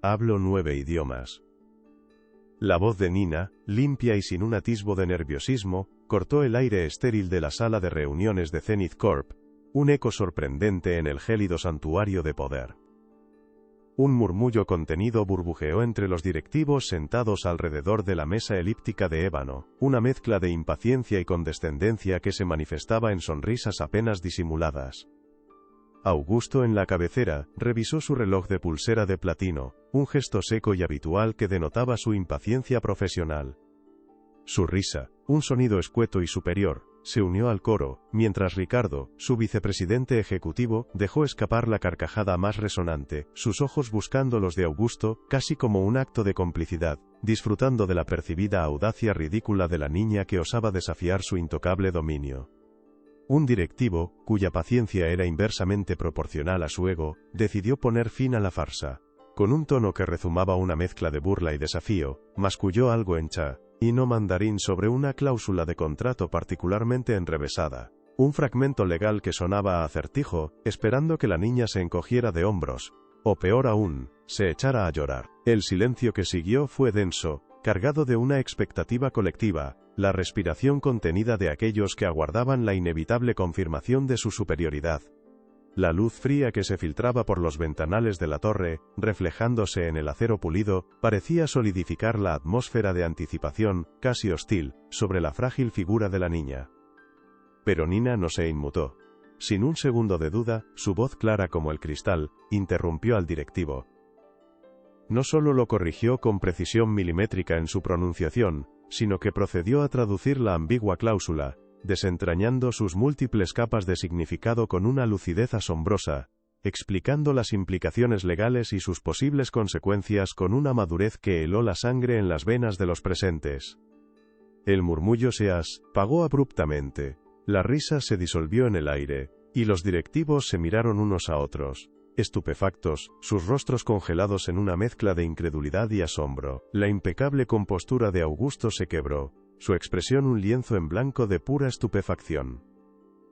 Hablo 9 idiomas. La voz de Nina, limpia y sin un atisbo de nerviosismo, cortó el aire estéril de la sala de reuniones de Zenith Corp, un eco sorprendente en el gélido santuario de poder. Un murmullo contenido burbujeó entre los directivos sentados alrededor de la mesa elíptica de ébano, una mezcla de impaciencia y condescendencia que se manifestaba en sonrisas apenas disimuladas. Augusto en la cabecera, revisó su reloj de pulsera de platino, un gesto seco y habitual que denotaba su impaciencia profesional. Su risa, un sonido escueto y superior, se unió al coro, mientras Ricardo, su vicepresidente ejecutivo, dejó escapar la carcajada más resonante, sus ojos buscando los de Augusto, casi como un acto de complicidad, disfrutando de la percibida audacia ridícula de la niña que osaba desafiar su intocable dominio. Un directivo, cuya paciencia era inversamente proporcional a su ego, decidió poner fin a la farsa. Con un tono que rezumaba una mezcla de burla y desafío, masculló algo en cha y no mandarín sobre una cláusula de contrato particularmente enrevesada. Un fragmento legal que sonaba a acertijo, esperando que la niña se encogiera de hombros, o peor aún, se echara a llorar. El silencio que siguió fue denso, cargado de una expectativa colectiva, la respiración contenida de aquellos que aguardaban la inevitable confirmación de su superioridad. La luz fría que se filtraba por los ventanales de la torre, reflejándose en el acero pulido, parecía solidificar la atmósfera de anticipación, casi hostil, sobre la frágil figura de la niña. Pero Nina no se inmutó. Sin un segundo de duda, su voz clara como el cristal, interrumpió al directivo. No solo lo corrigió con precisión milimétrica en su pronunciación, sino que procedió a traducir la ambigua cláusula, desentrañando sus múltiples capas de significado con una lucidez asombrosa, explicando las implicaciones legales y sus posibles consecuencias con una madurez que heló la sangre en las venas de los presentes. El murmullo se apagó abruptamente, la risa se disolvió en el aire, y los directivos se miraron unos a otros, estupefactos, sus rostros congelados en una mezcla de incredulidad y asombro. La impecable compostura de Augusto se quebró, su expresión un lienzo en blanco de pura estupefacción.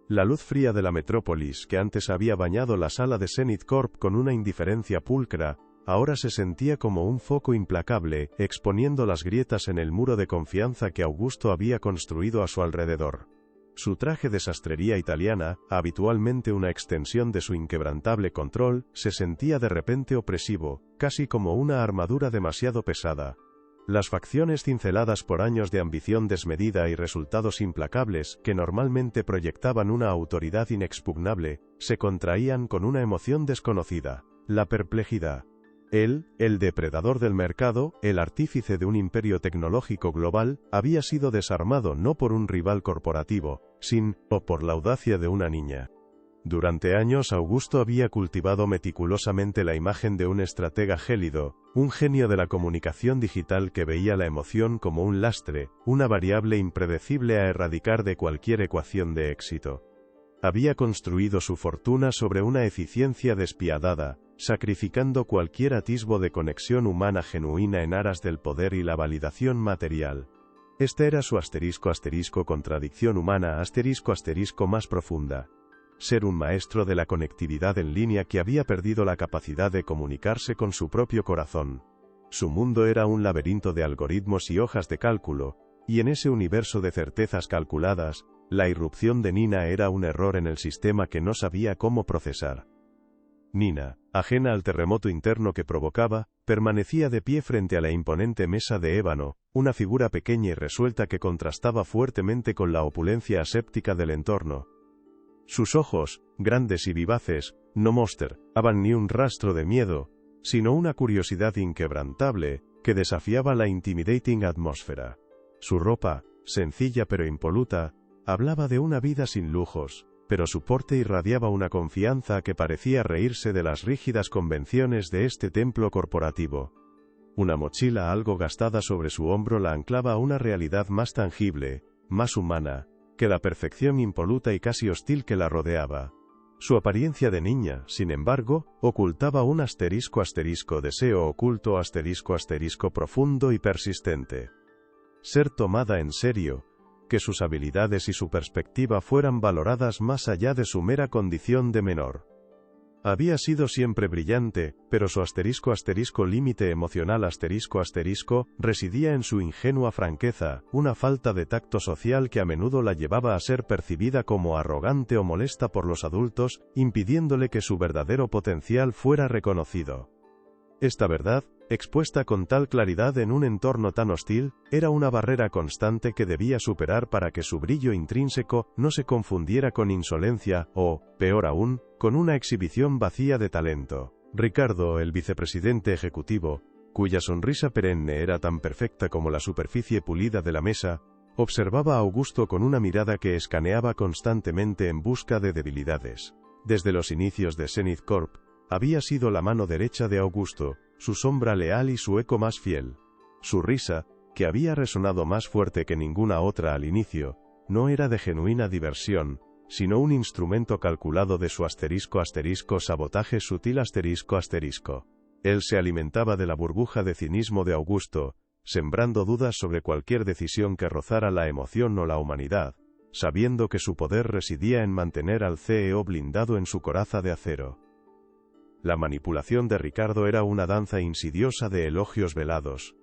La luz fría de la metrópolis que antes había bañado la sala de Zenith Corp con una indiferencia pulcra, ahora se sentía como un foco implacable, exponiendo las grietas en el muro de confianza que Augusto había construido a su alrededor. Su traje de sastrería italiana, habitualmente una extensión de su inquebrantable control, se sentía de repente opresivo, casi como una armadura demasiado pesada. Las facciones cinceladas por años de ambición desmedida y resultados implacables, que normalmente proyectaban una autoridad inexpugnable, se contraían con una emoción desconocida, la perplejidad. Él, el depredador del mercado, el artífice de un imperio tecnológico global, había sido desarmado no por un rival corporativo, sino por la audacia de una niña. Durante años Augusto había cultivado meticulosamente la imagen de un estratega gélido, un genio de la comunicación digital que veía la emoción como un lastre, una variable impredecible a erradicar de cualquier ecuación de éxito. Había construido su fortuna sobre una eficiencia despiadada, sacrificando cualquier atisbo de conexión humana genuina en aras del poder y la validación material. Este era su **contradicción humana ** más profunda. Ser un maestro de la conectividad en línea que había perdido la capacidad de comunicarse con su propio corazón. Su mundo era un laberinto de algoritmos y hojas de cálculo, y en ese universo de certezas calculadas, la irrupción de Nina era un error en el sistema que no sabía cómo procesar. Nina, ajena al terremoto interno que provocaba, permanecía de pie frente a la imponente mesa de ébano, una figura pequeña y resuelta que contrastaba fuertemente con la opulencia aséptica del entorno. Sus ojos, grandes y vivaces, no mostraban ni un rastro de miedo, sino una curiosidad inquebrantable, que desafiaba la intimidating atmósfera. Su ropa, sencilla pero impoluta, hablaba de una vida sin lujos, pero su porte irradiaba una confianza que parecía reírse de las rígidas convenciones de este templo corporativo. Una mochila algo gastada sobre su hombro la anclaba a una realidad más tangible, más humana, que la perfección impoluta y casi hostil que la rodeaba. Su apariencia de niña, sin embargo, ocultaba un deseo oculto profundo y persistente. Ser tomada en serio, que sus habilidades y su perspectiva fueran valoradas más allá de su mera condición de menor. Había sido siempre brillante, pero su límite emocional residía en su ingenua franqueza, una falta de tacto social que a menudo la llevaba a ser percibida como arrogante o molesta por los adultos, impidiéndole que su verdadero potencial fuera reconocido. Esta verdad, expuesta con tal claridad en un entorno tan hostil, era una barrera constante que debía superar para que su brillo intrínseco no se confundiera con insolencia o, peor aún, con una exhibición vacía de talento. Ricardo, el vicepresidente ejecutivo, cuya sonrisa perenne era tan perfecta como la superficie pulida de la mesa, observaba a Augusto con una mirada que escaneaba constantemente en busca de debilidades. Desde los inicios de Zenith Corp, había sido la mano derecha de Augusto, su sombra leal y su eco más fiel. Su risa, que había resonado más fuerte que ninguna otra al inicio, no era de genuina diversión, sino un instrumento calculado de su sabotaje sutil Él se alimentaba de la burbuja de cinismo de Augusto, sembrando dudas sobre cualquier decisión que rozara la emoción o la humanidad, sabiendo que su poder residía en mantener al CEO blindado en su coraza de acero. La manipulación de Ricardo era una danza insidiosa de elogios velados.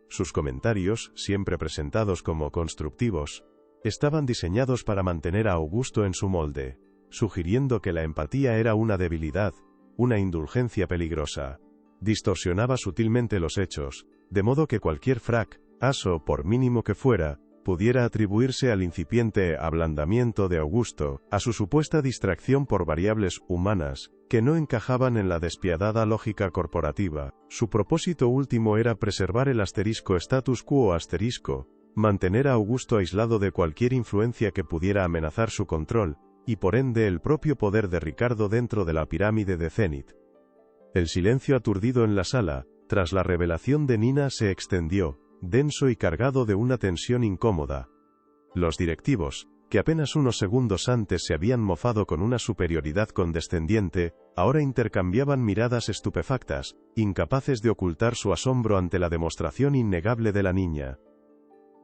Sus comentarios, siempre presentados como constructivos, estaban diseñados para mantener a Augusto en su molde, sugiriendo que la empatía era una debilidad, una indulgencia peligrosa. Distorsionaba sutilmente los hechos, de modo que cualquier fracaso, por mínimo que fuera, pudiera atribuirse al incipiente ablandamiento de Augusto, a su supuesta distracción por variables humanas, que no encajaban en la despiadada lógica corporativa. Su propósito último era preservar el status quo mantener a Augusto aislado de cualquier influencia que pudiera amenazar su control, y por ende el propio poder de Ricardo dentro de la pirámide de Zenith. El silencio aturdido en la sala, tras la revelación de Nina, se extendió, denso y cargado de una tensión incómoda. Los directivos, que apenas unos segundos antes se habían mofado con una superioridad condescendiente, ahora intercambiaban miradas estupefactas, incapaces de ocultar su asombro ante la demostración innegable de la niña.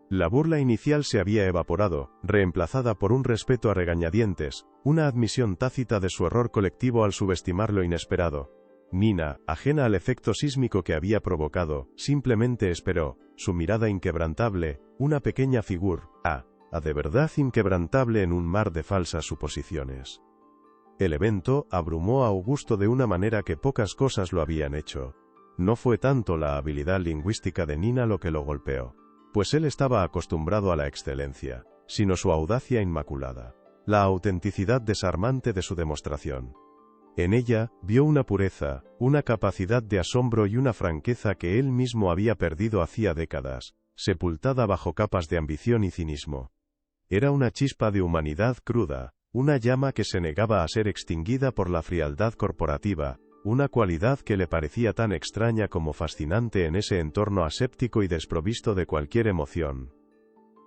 La burla inicial se había evaporado, reemplazada por un respeto a regañadientes, una admisión tácita de su error colectivo al subestimar lo inesperado. Nina, ajena al efecto sísmico que había provocado, simplemente esperó, su mirada inquebrantable, una pequeña figura, de verdad inquebrantable en un mar de falsas suposiciones. El evento abrumó a Augusto de una manera que pocas cosas lo habían hecho. No fue tanto la habilidad lingüística de Nina lo que lo golpeó, pues él estaba acostumbrado a la excelencia, sino su audacia inmaculada, la autenticidad desarmante de su demostración. En ella, vio una pureza, una capacidad de asombro y una franqueza que él mismo había perdido hacía décadas, sepultada bajo capas de ambición y cinismo. Era una chispa de humanidad cruda, una llama que se negaba a ser extinguida por la frialdad corporativa, una cualidad que le parecía tan extraña como fascinante en ese entorno aséptico y desprovisto de cualquier emoción.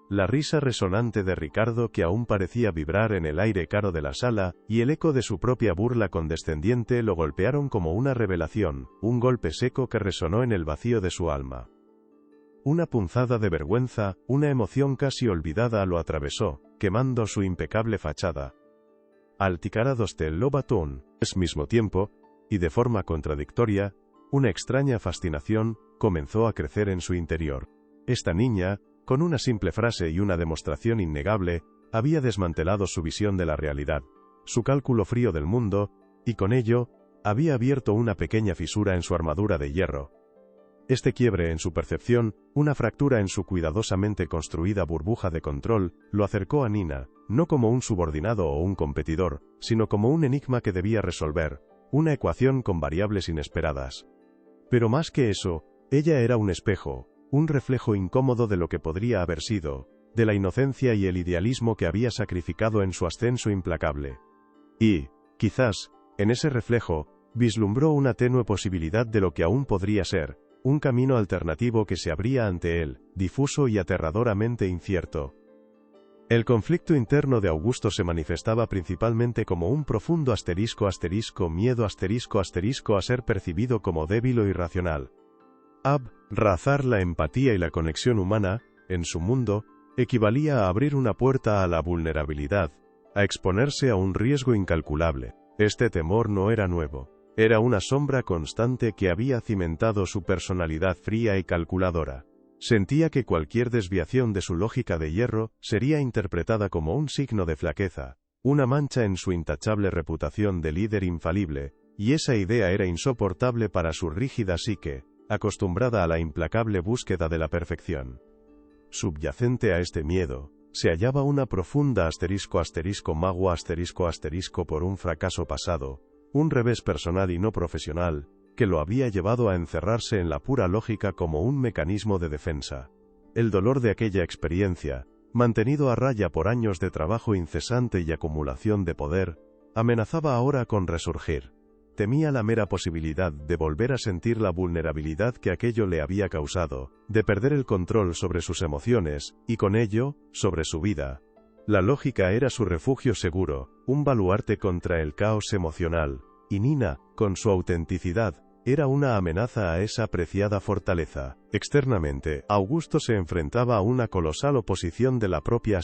La risa resonante de Ricardo, que aún parecía vibrar en el aire caro de la sala, y el eco de su propia burla condescendiente lo golpearon como una revelación, un golpe seco que resonó en el vacío de su alma. Una punzada de vergüenza, una emoción casi olvidada lo atravesó, quemando su impecable fachada. Alticarados del Lobatón, al mismo tiempo, y de forma contradictoria, una extraña fascinación comenzó a crecer en su interior. Esta niña, con una simple frase y una demostración innegable, había desmantelado su visión de la realidad, su cálculo frío del mundo, y con ello, había abierto una pequeña fisura en su armadura de hierro. Este quiebre en su percepción, una fractura en su cuidadosamente construida burbuja de control, lo acercó a Nina, no como un subordinado o un competidor, sino como un enigma que debía resolver, una ecuación con variables inesperadas. Pero más que eso, ella era un espejo, un reflejo incómodo de lo que podría haber sido, de la inocencia y el idealismo que había sacrificado en su ascenso implacable. Y, quizás, en ese reflejo, vislumbró una tenue posibilidad de lo que aún podría ser, un camino alternativo que se abría ante él, difuso y aterradoramente incierto. El conflicto interno de Augusto se manifestaba principalmente como un profundo miedo a ser percibido como débil o irracional. Abrazar la empatía y la conexión humana, en su mundo, equivalía a abrir una puerta a la vulnerabilidad, a exponerse a un riesgo incalculable. Este temor no era nuevo. Era una sombra constante que había cimentado su personalidad fría y calculadora. Sentía que cualquier desviación de su lógica de hierro sería interpretada como un signo de flaqueza, una mancha en su intachable reputación de líder infalible, y esa idea era insoportable para su rígida psique, acostumbrada a la implacable búsqueda de la perfección. Subyacente a este miedo, se hallaba una profunda magua por un fracaso pasado, un revés personal y no profesional, que lo había llevado a encerrarse en la pura lógica como un mecanismo de defensa. El dolor de aquella experiencia, mantenido a raya por años de trabajo incesante y acumulación de poder, amenazaba ahora con resurgir. Temía la mera posibilidad de volver a sentir la vulnerabilidad que aquello le había causado, de perder el control sobre sus emociones, y con ello, sobre su vida. La lógica era su refugio seguro, un baluarte contra el caos emocional, y Nina, con su autenticidad, era una amenaza a esa preciada fortaleza. Externamente, Augusto se enfrentaba a una colosal oposición de la propia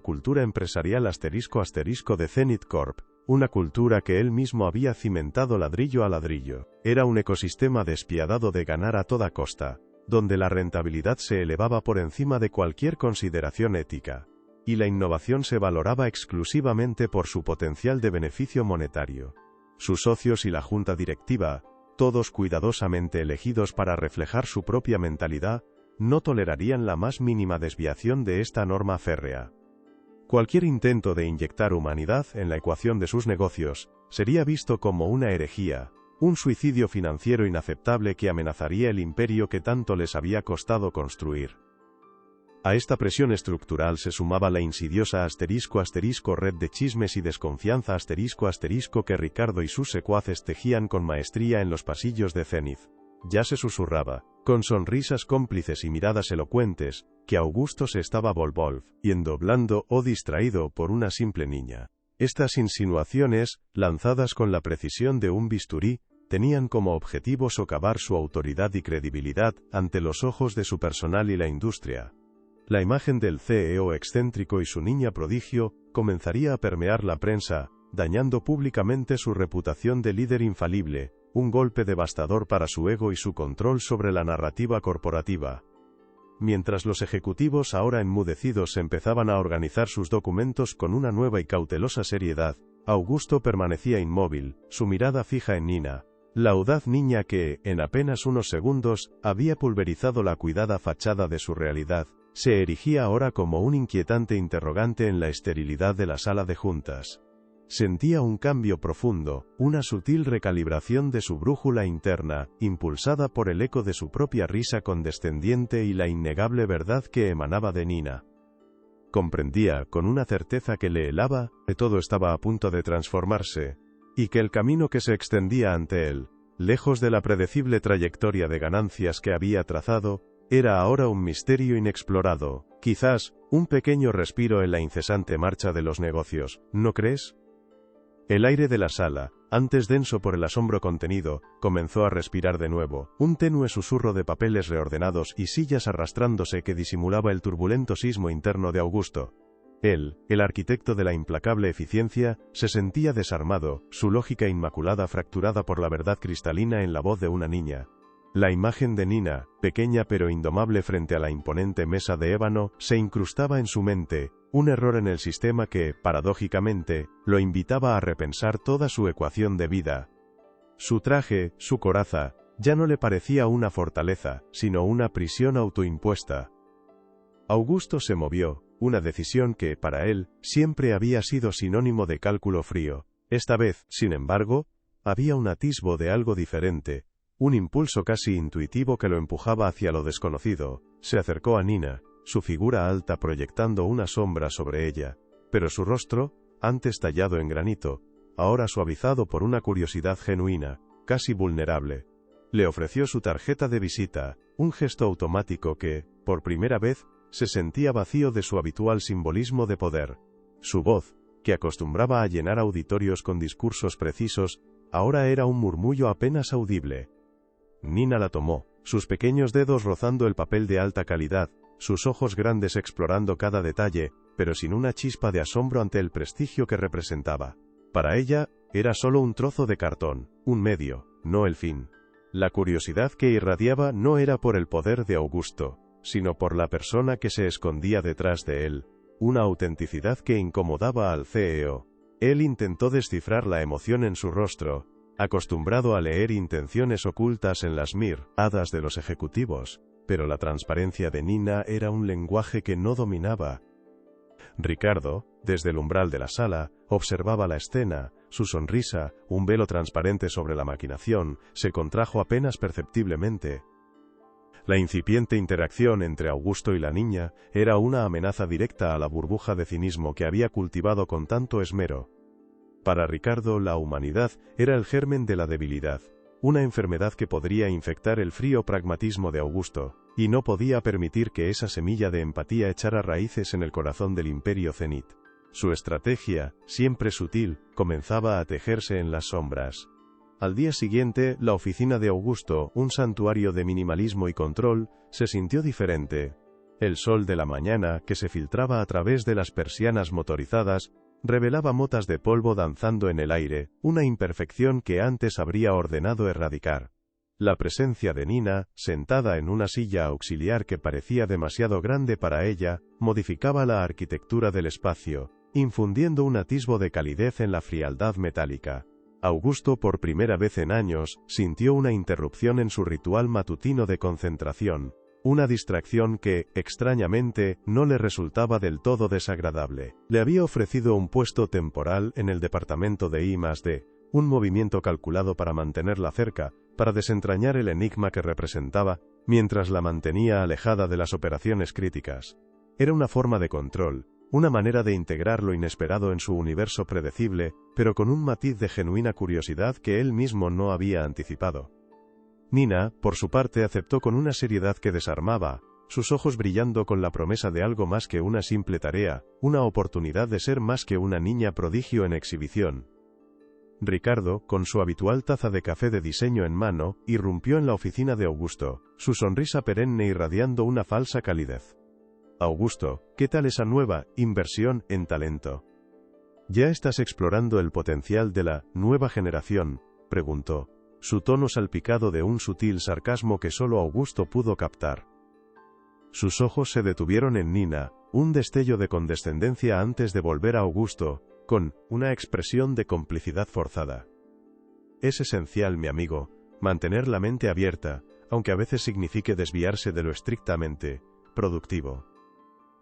cultura empresarial de Zenith Corp, una cultura que él mismo había cimentado ladrillo a ladrillo. Era un ecosistema despiadado de ganar a toda costa, donde la rentabilidad se elevaba por encima de cualquier consideración ética, y la innovación se valoraba exclusivamente por su potencial de beneficio monetario. Sus socios y la junta directiva, todos cuidadosamente elegidos para reflejar su propia mentalidad, no tolerarían la más mínima desviación de esta norma férrea. Cualquier intento de inyectar humanidad en la ecuación de sus negocios sería visto como una herejía, un suicidio financiero inaceptable que amenazaría el imperio que tanto les había costado construir. A esta presión estructural se sumaba la insidiosa red de chismes y desconfianza que Ricardo y sus secuaces tejían con maestría en los pasillos de Zenith. Ya se susurraba, con sonrisas cómplices y miradas elocuentes, que Augusto se estaba yendo blando o distraído por una simple niña. Estas insinuaciones, lanzadas con la precisión de un bisturí, tenían como objetivo socavar su autoridad y credibilidad ante los ojos de su personal y la industria. La imagen del CEO excéntrico y su niña prodigio comenzaría a permear la prensa, dañando públicamente su reputación de líder infalible, un golpe devastador para su ego y su control sobre la narrativa corporativa. Mientras los ejecutivos ahora enmudecidos empezaban a organizar sus documentos con una nueva y cautelosa seriedad, Augusto permanecía inmóvil, su mirada fija en Nina, la audaz niña que, en apenas unos segundos, había pulverizado la cuidada fachada de su realidad. Se erigía ahora como un inquietante interrogante en la esterilidad de la sala de juntas. Sentía un cambio profundo, una sutil recalibración de su brújula interna, impulsada por el eco de su propia risa condescendiente y la innegable verdad que emanaba de Nina. Comprendía, con una certeza que le helaba, que todo estaba a punto de transformarse, y que el camino que se extendía ante él, lejos de la predecible trayectoria de ganancias que había trazado, era ahora un misterio inexplorado, quizás, un pequeño respiro en la incesante marcha de los negocios, ¿no crees? El aire de la sala, antes denso por el asombro contenido, comenzó a respirar de nuevo, un tenue susurro de papeles reordenados y sillas arrastrándose que disimulaba el turbulento sismo interno de Augusto. Él, el arquitecto de la implacable eficiencia, se sentía desarmado, su lógica inmaculada fracturada por la verdad cristalina en la voz de una niña. La imagen de Nina, pequeña pero indomable frente a la imponente mesa de ébano, se incrustaba en su mente, un error en el sistema que, paradójicamente, lo invitaba a repensar toda su ecuación de vida. Su traje, su coraza, ya no le parecía una fortaleza, sino una prisión autoimpuesta. Augusto se movió, una decisión que, para él, siempre había sido sinónimo de cálculo frío. Esta vez, sin embargo, había un atisbo de algo diferente. Un impulso casi intuitivo que lo empujaba hacia lo desconocido. Se acercó a Nina, su figura alta proyectando una sombra sobre ella, pero su rostro, antes tallado en granito, ahora suavizado por una curiosidad genuina, casi vulnerable. Le ofreció su tarjeta de visita, un gesto automático que, por primera vez, se sentía vacío de su habitual simbolismo de poder. Su voz, que acostumbraba a llenar auditorios con discursos precisos, ahora era un murmullo apenas audible. Nina la tomó, sus pequeños dedos rozando el papel de alta calidad, sus ojos grandes explorando cada detalle, pero sin una chispa de asombro ante el prestigio que representaba. Para ella, era solo un trozo de cartón, un medio, no el fin. La curiosidad que irradiaba no era por el poder de Augusto, sino por la persona que se escondía detrás de él, una autenticidad que incomodaba al CEO. Él intentó descifrar la emoción en su rostro, acostumbrado a leer intenciones ocultas en las miradas de los ejecutivos, pero la transparencia de Nina era un lenguaje que no dominaba. Ricardo, desde el umbral de la sala, observaba la escena. Su sonrisa, un velo transparente sobre la maquinación, se contrajo apenas perceptiblemente. La incipiente interacción entre Augusto y la niña era una amenaza directa a la burbuja de cinismo que había cultivado con tanto esmero. Para Ricardo, la humanidad era el germen de la debilidad, una enfermedad que podría infectar el frío pragmatismo de Augusto, y no podía permitir que esa semilla de empatía echara raíces en el corazón del imperio Zenith. Su estrategia, siempre sutil, comenzaba a tejerse en las sombras. Al día siguiente, la oficina de Augusto, un santuario de minimalismo y control, se sintió diferente. El sol de la mañana, que se filtraba a través de las persianas motorizadas, revelaba motas de polvo danzando en el aire, una imperfección que antes habría ordenado erradicar. La presencia de Nina, sentada en una silla auxiliar que parecía demasiado grande para ella, modificaba la arquitectura del espacio, infundiendo un atisbo de calidez en la frialdad metálica. Augusto, por primera vez en años, sintió una interrupción en su ritual matutino de concentración, una distracción que, extrañamente, no le resultaba del todo desagradable. Le había ofrecido un puesto temporal en el departamento de I+D, un movimiento calculado para mantenerla cerca, para desentrañar el enigma que representaba, mientras la mantenía alejada de las operaciones críticas. Era una forma de control, una manera de integrar lo inesperado en su universo predecible, pero con un matiz de genuina curiosidad que él mismo no había anticipado. Nina, por su parte, aceptó con una seriedad que desarmaba, sus ojos brillando con la promesa de algo más que una simple tarea, una oportunidad de ser más que una niña prodigio en exhibición. Ricardo, con su habitual taza de café de diseño en mano, irrumpió en la oficina de Augusto, su sonrisa perenne irradiando una falsa calidez. Augusto, ¿qué tal esa nueva inversión en talento? ¿Ya estás explorando el potencial de la nueva generación?, preguntó, su tono salpicado de un sutil sarcasmo que solo Augusto pudo captar. Sus ojos se detuvieron en Nina, un destello de condescendencia antes de volver a Augusto, con una expresión de complicidad forzada. Es esencial, mi amigo, mantener la mente abierta, aunque a veces signifique desviarse de lo estrictamente productivo.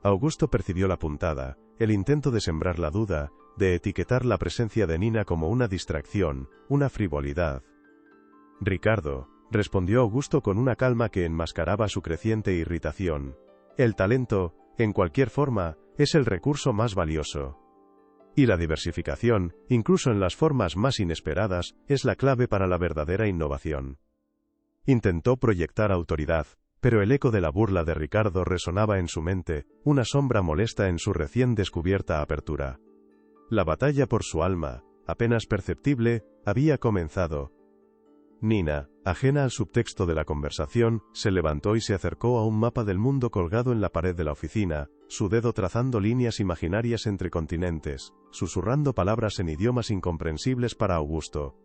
Augusto percibió la puntada, el intento de sembrar la duda, de etiquetar la presencia de Nina como una distracción, una frivolidad. Ricardo, respondió Augusto con una calma que enmascaraba su creciente irritación. El talento, en cualquier forma, es el recurso más valioso. Y la diversificación, incluso en las formas más inesperadas, es la clave para la verdadera innovación. Intentó proyectar autoridad, pero el eco de la burla de Ricardo resonaba en su mente, una sombra molesta en su recién descubierta apertura. La batalla por su alma, apenas perceptible, había comenzado. Nina, ajena al subtexto de la conversación, se levantó y se acercó a un mapa del mundo colgado en la pared de la oficina, su dedo trazando líneas imaginarias entre continentes, susurrando palabras en idiomas incomprensibles para Augusto.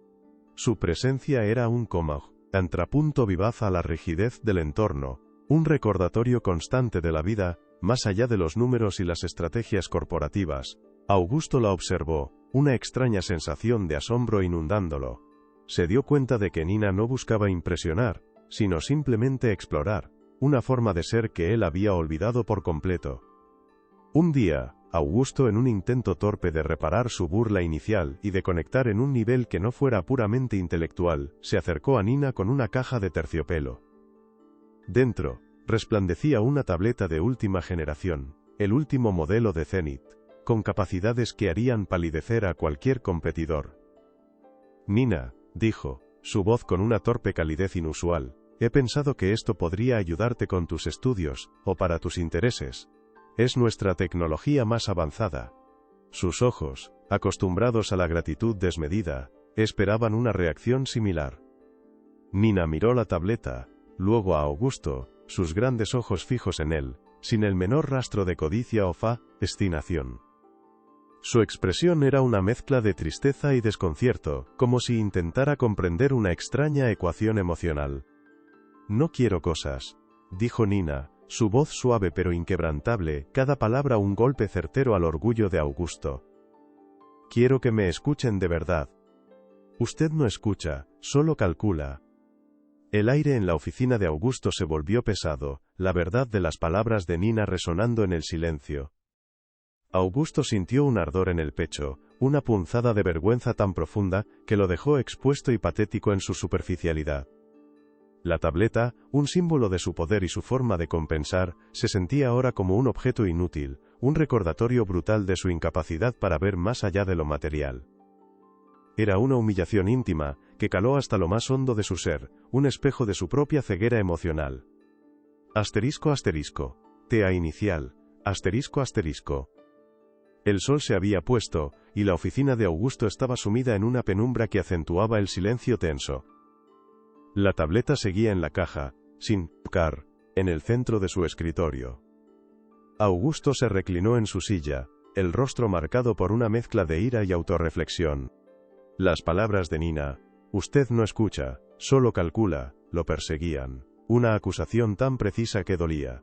Su presencia era un contrapunto vivaz a la rigidez del entorno, un recordatorio constante de la vida, más allá de los números y las estrategias corporativas. Augusto la observó, una extraña sensación de asombro inundándolo. Se dio cuenta de que Nina no buscaba impresionar, sino simplemente explorar, una forma de ser que él había olvidado por completo. Un día, Augusto, en un intento torpe de reparar su burla inicial y de conectar en un nivel que no fuera puramente intelectual, se acercó a Nina con una caja de terciopelo. Dentro, resplandecía una tableta de última generación, el último modelo de Zenith, con capacidades que harían palidecer a cualquier competidor. Nina, dijo, su voz con una torpe calidez inusual, he pensado que esto podría ayudarte con tus estudios, o para tus intereses. Es nuestra tecnología más avanzada. Sus ojos, acostumbrados a la gratitud desmedida, esperaban una reacción similar. Nina miró la tableta, luego a Augusto, sus grandes ojos fijos en él, sin el menor rastro de codicia o fascinación. Su expresión era una mezcla de tristeza y desconcierto, como si intentara comprender una extraña ecuación emocional. «No quiero cosas», dijo Nina, su voz suave pero inquebrantable, cada palabra un golpe certero al orgullo de Augusto. «Quiero que me escuchen de verdad». «Usted no escucha, solo calcula». El aire en la oficina de Augusto se volvió pesado, la verdad de las palabras de Nina resonando en el silencio. Augusto sintió un ardor en el pecho, una punzada de vergüenza tan profunda, que lo dejó expuesto y patético en su superficialidad. La tableta, un símbolo de su poder y su forma de compensar, se sentía ahora como un objeto inútil, un recordatorio brutal de su incapacidad para ver más allá de lo material. Era una humillación íntima, que caló hasta lo más hondo de su ser, un espejo de su propia ceguera emocional. Asterisco asterisco. Tea inicial. Asterisco asterisco. El sol se había puesto, y la oficina de Augusto estaba sumida en una penumbra que acentuaba el silencio tenso. La tableta seguía en la caja, sin tocar, en el centro de su escritorio. Augusto se reclinó en su silla, el rostro marcado por una mezcla de ira y autorreflexión. Las palabras de Nina, «Usted no escucha, solo calcula», lo perseguían, una acusación tan precisa que dolía.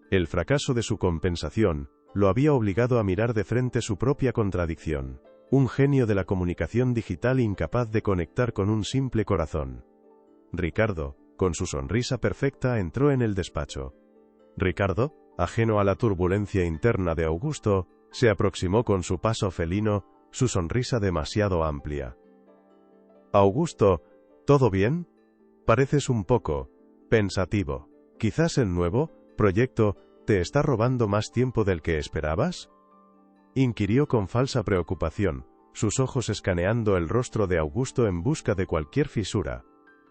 El fracaso de su compensación lo había obligado a mirar de frente su propia contradicción, un genio de la comunicación digital incapaz de conectar con un simple corazón. Ricardo, con su sonrisa perfecta, entró en el despacho. Ricardo, ajeno a la turbulencia interna de Augusto, se aproximó con su paso felino, su sonrisa demasiado amplia. «Augusto, ¿todo bien? Pareces un poco pensativo. Quizás el nuevo proyecto te está robando más tiempo del que esperabas», inquirió con falsa preocupación, sus ojos escaneando el rostro de Augusto en busca de cualquier fisura.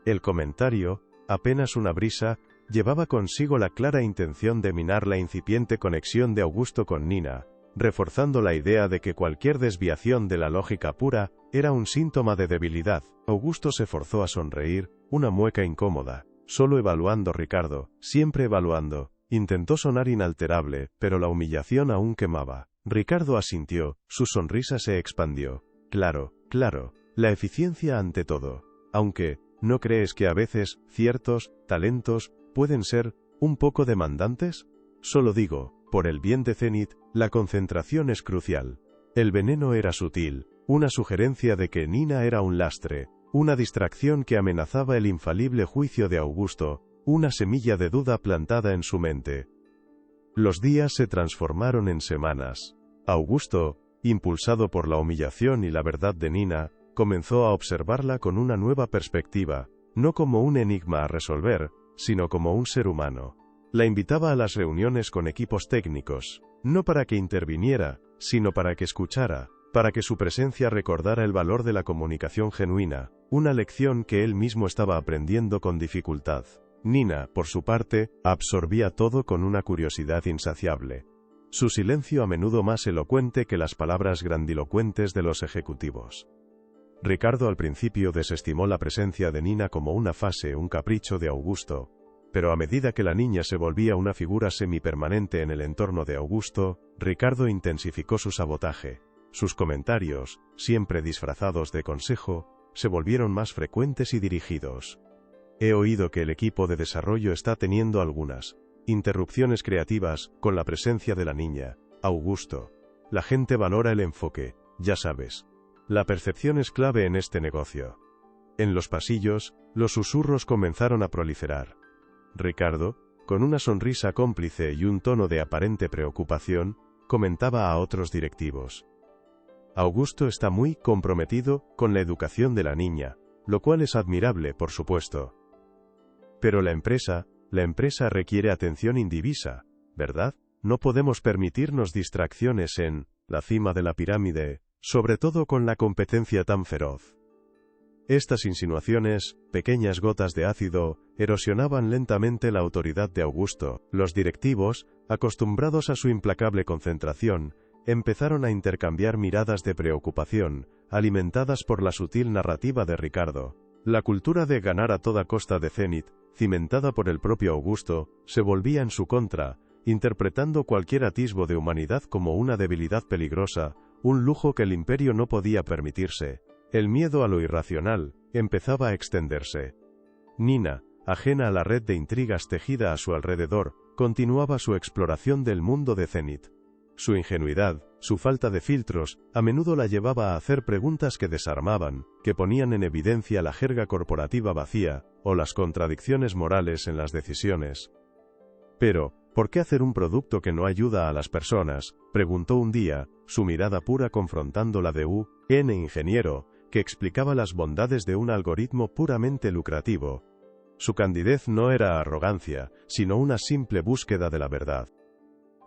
El comentario, apenas una brisa, llevaba consigo la clara intención de minar la incipiente conexión de Augusto con Nina, reforzando la idea de que cualquier desviación de la lógica pura era un síntoma de debilidad. Augusto se forzó a sonreír, una mueca incómoda. Solo evaluando Ricardo, siempre evaluando. Intentó sonar inalterable, pero la humillación aún quemaba. Ricardo asintió, su sonrisa se expandió. Claro, claro, la eficiencia ante todo. Aunque, ¿no crees que a veces, ciertos talentos, pueden ser un poco demandantes? Solo digo, por el bien de Zenith, la concentración es crucial. El veneno era sutil, una sugerencia de que Nina era un lastre, una distracción que amenazaba el infalible juicio de Augusto, una semilla de duda plantada en su mente. Los días se transformaron en semanas. Augusto, impulsado por la humillación y la verdad de Nina, comenzó a observarla con una nueva perspectiva, no como un enigma a resolver, sino como un ser humano. La invitaba a las reuniones con equipos técnicos, no para que interviniera, sino para que escuchara, para que su presencia recordara el valor de la comunicación genuina, una lección que él mismo estaba aprendiendo con dificultad. Nina, por su parte, absorbía todo con una curiosidad insaciable. Su silencio a menudo más elocuente que las palabras grandilocuentes de los ejecutivos. Ricardo al principio desestimó la presencia de Nina como una fase, un capricho de Augusto, pero a medida que la niña se volvía una figura semipermanente en el entorno de Augusto, Ricardo intensificó su sabotaje. Sus comentarios, siempre disfrazados de consejo, se volvieron más frecuentes y dirigidos. He oído que el equipo de desarrollo está teniendo algunas interrupciones creativas con la presencia de la niña, Augusto. La gente valora el enfoque, ya sabes. La percepción es clave en este negocio. En los pasillos, los susurros comenzaron a proliferar. Ricardo, con una sonrisa cómplice y un tono de aparente preocupación, comentaba a otros directivos. Augusto está muy comprometido con la educación de la niña, lo cual es admirable, por supuesto. Pero la empresa requiere atención indivisa, ¿verdad? No podemos permitirnos distracciones en la cima de la pirámide, sobre todo con la competencia tan feroz. Estas insinuaciones, pequeñas gotas de ácido, erosionaban lentamente la autoridad de Augusto. Los directivos, acostumbrados a su implacable concentración, empezaron a intercambiar miradas de preocupación, alimentadas por la sutil narrativa de Ricardo. La cultura de ganar a toda costa de Zenith, cimentada por el propio Augusto, se volvía en su contra, interpretando cualquier atisbo de humanidad como una debilidad peligrosa, un lujo que el imperio no podía permitirse. El miedo a lo irracional empezaba a extenderse. Nina, ajena a la red de intrigas tejida a su alrededor, continuaba su exploración del mundo de Zenith. Su ingenuidad, su falta de filtros, a menudo la llevaba a hacer preguntas que desarmaban, que ponían en evidencia la jerga corporativa vacía, o las contradicciones morales en las decisiones. Pero, ¿por qué hacer un producto que no ayuda a las personas?, preguntó un día, su mirada pura confrontando la de un ingeniero, que explicaba las bondades de un algoritmo puramente lucrativo. Su candidez no era arrogancia, sino una simple búsqueda de la verdad.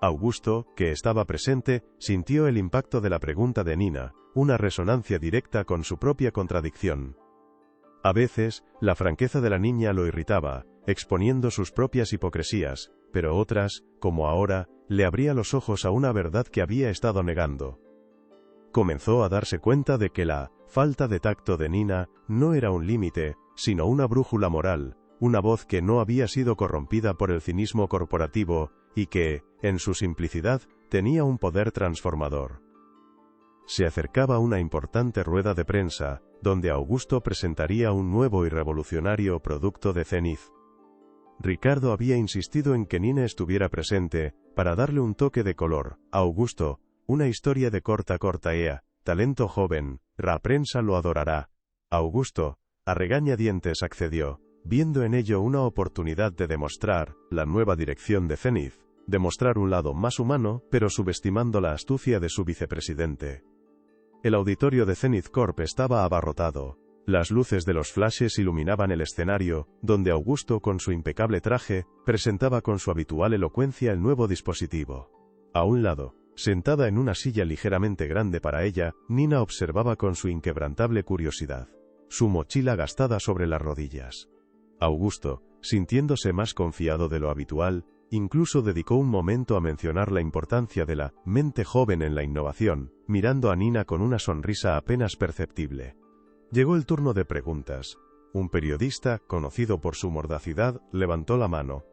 Augusto, que estaba presente, sintió el impacto de la pregunta de Nina, una resonancia directa con su propia contradicción. A veces, la franqueza de la niña lo irritaba, exponiendo sus propias hipocresías, pero otras, como ahora, le abría los ojos a una verdad que había estado negando. Comenzó a darse cuenta de que la falta de tacto de Nina no era un límite, sino una brújula moral, una voz que no había sido corrompida por el cinismo corporativo, y que, en su simplicidad, tenía un poder transformador. Se acercaba una importante rueda de prensa, donde Augusto presentaría un nuevo y revolucionario producto de Zenith. Ricardo había insistido en que Nina estuviera presente, para darle un toque de color. Augusto, una historia de corta talento joven, la prensa lo adorará. Augusto, a regañadientes accedió, viendo en ello una oportunidad de demostrar la nueva dirección de Zenith, demostrar un lado más humano, pero subestimando la astucia de su vicepresidente. El auditorio de Zenith Corp estaba abarrotado. Las luces de los flashes iluminaban el escenario, donde Augusto, con su impecable traje, presentaba con su habitual elocuencia el nuevo dispositivo. A un lado, sentada en una silla ligeramente grande para ella, Nina observaba con su inquebrantable curiosidad su mochila gastada sobre las rodillas. Augusto, sintiéndose más confiado de lo habitual, incluso dedicó un momento a mencionar la importancia de la mente joven en la innovación, mirando a Nina con una sonrisa apenas perceptible. Llegó el turno de preguntas. Un periodista, conocido por su mordacidad, levantó la mano.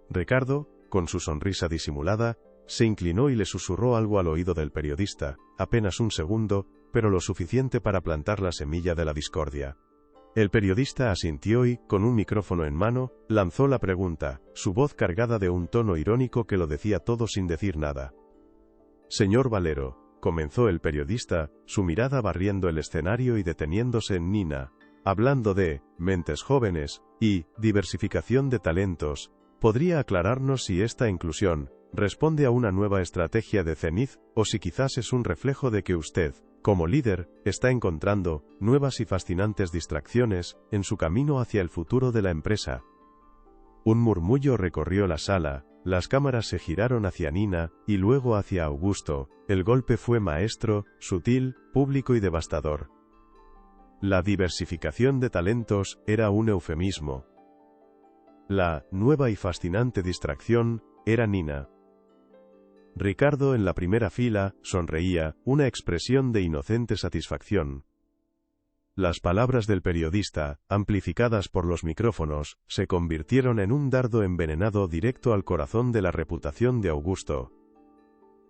Ricardo, con su sonrisa disimulada, se inclinó y le susurró algo al oído del periodista, apenas un segundo, pero lo suficiente para plantar la semilla de la discordia. El periodista asintió y, con un micrófono en mano, lanzó la pregunta, su voz cargada de un tono irónico que lo decía todo sin decir nada. «Señor Valero», comenzó el periodista, su mirada barriendo el escenario y deteniéndose en Nina, hablando de mentes jóvenes y diversificación de talentos, ¿podría aclararnos si esta inclusión responde a una nueva estrategia de Zenith, o si quizás es un reflejo de que usted, como líder, está encontrando nuevas y fascinantes distracciones en su camino hacia el futuro de la empresa? Un murmullo recorrió la sala, las cámaras se giraron hacia Nina, y luego hacia Augusto. El golpe fue maestro, sutil, público y devastador. La diversificación de talentos era un eufemismo. La nueva y fascinante distracción era Nina. Ricardo, en la primera fila, sonreía, una expresión de inocente satisfacción. Las palabras del periodista, amplificadas por los micrófonos, se convirtieron en un dardo envenenado directo al corazón de la reputación de Augusto.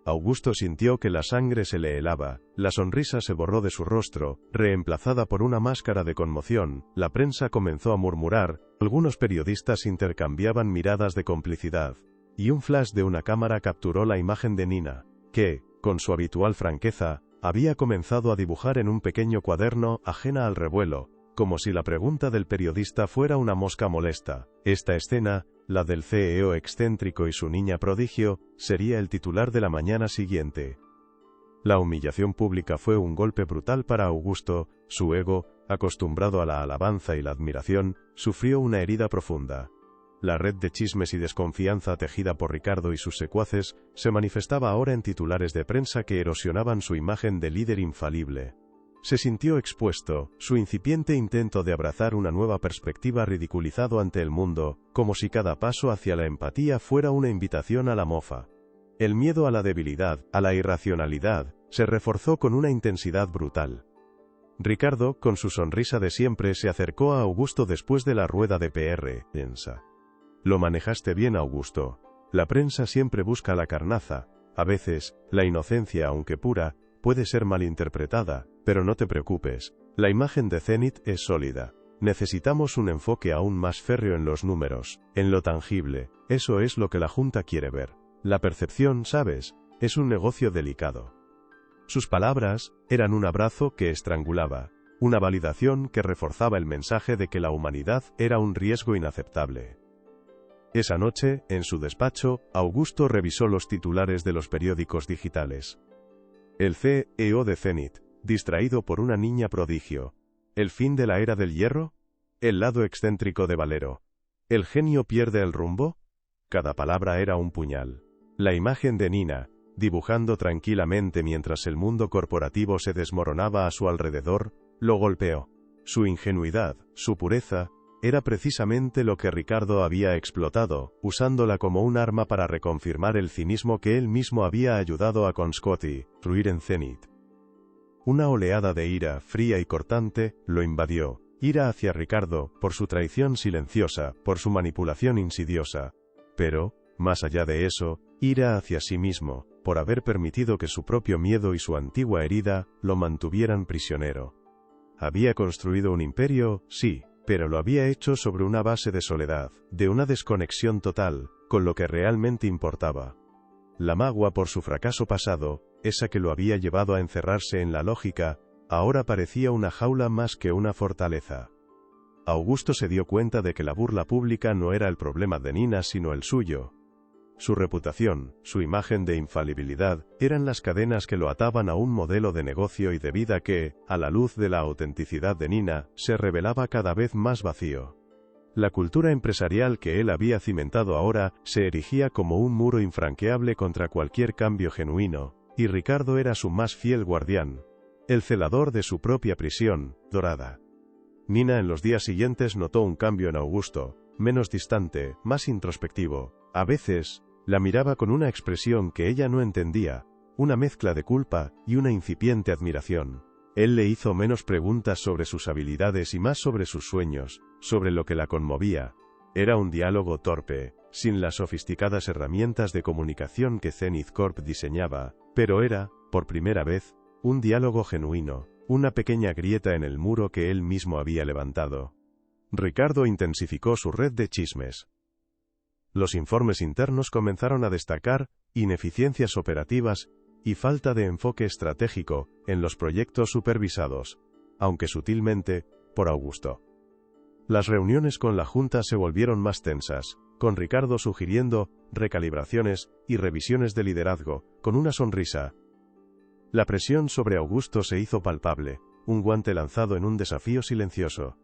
Augusto sintió que la sangre se le helaba, la sonrisa se borró de su rostro, reemplazada por una máscara de conmoción. La prensa comenzó a murmurar, algunos periodistas intercambiaban miradas de complicidad. Y un flash de una cámara capturó la imagen de Nina, que, con su habitual franqueza, había comenzado a dibujar en un pequeño cuaderno, ajena al revuelo, como si la pregunta del periodista fuera una mosca molesta. Esta escena, la del CEO excéntrico y su niña prodigio, sería el titular de la mañana siguiente. La humillación pública fue un golpe brutal para Augusto. Su ego, acostumbrado a la alabanza y la admiración, sufrió una herida profunda. La red de chismes y desconfianza tejida por Ricardo y sus secuaces se manifestaba ahora en titulares de prensa que erosionaban su imagen de líder infalible. Se sintió expuesto, su incipiente intento de abrazar una nueva perspectiva ridiculizado ante el mundo, como si cada paso hacia la empatía fuera una invitación a la mofa. El miedo a la debilidad, a la irracionalidad, se reforzó con una intensidad brutal. Ricardo, con su sonrisa de siempre, se acercó a Augusto después de la rueda de prensa. «Lo manejaste bien, Augusto. La prensa siempre busca la carnaza, a veces, la inocencia aunque pura, puede ser malinterpretada, pero no te preocupes, la imagen de Zenith es sólida. Necesitamos un enfoque aún más férreo en los números, en lo tangible, eso es lo que la Junta quiere ver. La percepción, ¿sabes?, es un negocio delicado. Sus palabras eran un abrazo que estrangulaba, una validación que reforzaba el mensaje de que la humanidad era un riesgo inaceptable. Esa noche, en su despacho, Augusto revisó los titulares de los periódicos digitales. El CEO de Zenith, distraído por una niña prodigio. ¿El fin de la era del hierro? ¿El lado excéntrico de Valero? ¿El genio pierde el rumbo? Cada palabra era un puñal. La imagen de Nina, dibujando tranquilamente mientras el mundo corporativo se desmoronaba a su alrededor, lo golpeó. Su ingenuidad, su pureza, era precisamente lo que Ricardo había explotado, usándola como un arma para reconfirmar el cinismo que él mismo había ayudado a construir en Zenith. Una oleada de ira, fría y cortante, lo invadió. Ira hacia Ricardo, por su traición silenciosa, por su manipulación insidiosa. Pero, más allá de eso, ira hacia sí mismo, por haber permitido que su propio miedo y su antigua herida lo mantuvieran prisionero. Había construido un imperio, sí, pero lo había hecho sobre una base de soledad, de una desconexión total, con lo que realmente importaba. La magua por su fracaso pasado, esa que lo había llevado a encerrarse en la lógica, ahora parecía una jaula más que una fortaleza. Augusto se dio cuenta de que la burla pública no era el problema de Nina sino el suyo. Su reputación, su imagen de infalibilidad, eran las cadenas que lo ataban a un modelo de negocio y de vida que, a la luz de la autenticidad de Nina, se revelaba cada vez más vacío. La cultura empresarial que él había cimentado ahora, se erigía como un muro infranqueable contra cualquier cambio genuino, y Ricardo era su más fiel guardián, el celador de su propia prisión, dorada. Nina en los días siguientes notó un cambio en Augusto, menos distante, más introspectivo. A veces, la miraba con una expresión que ella no entendía, una mezcla de culpa y una incipiente admiración. Él le hizo menos preguntas sobre sus habilidades y más sobre sus sueños, sobre lo que la conmovía. Era un diálogo torpe, sin las sofisticadas herramientas de comunicación que Zenith Corp diseñaba, pero era, por primera vez, un diálogo genuino, una pequeña grieta en el muro que él mismo había levantado. Ricardo intensificó su red de chismes. Los informes internos comenzaron a destacar ineficiencias operativas y falta de enfoque estratégico en los proyectos supervisados, aunque sutilmente, por Augusto. Las reuniones con la Junta se volvieron más tensas, con Ricardo sugiriendo recalibraciones y revisiones de liderazgo, con una sonrisa. La presión sobre Augusto se hizo palpable, un guante lanzado en un desafío silencioso.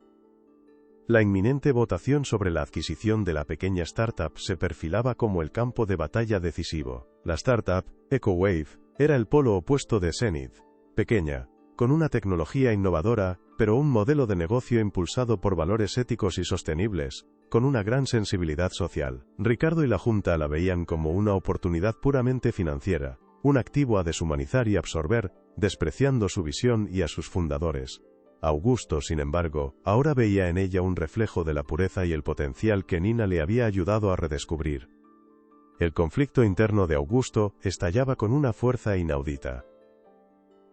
La inminente votación sobre la adquisición de la pequeña startup se perfilaba como el campo de batalla decisivo. La startup, EcoWave, era el polo opuesto de Zenith. Pequeña, con una tecnología innovadora, pero un modelo de negocio impulsado por valores éticos y sostenibles, con una gran sensibilidad social. Ricardo y la Junta la veían como una oportunidad puramente financiera, un activo a deshumanizar y absorber, despreciando su visión y a sus fundadores. Augusto, sin embargo, ahora veía en ella un reflejo de la pureza y el potencial que Nina le había ayudado a redescubrir. El conflicto interno de Augusto estallaba con una fuerza inaudita.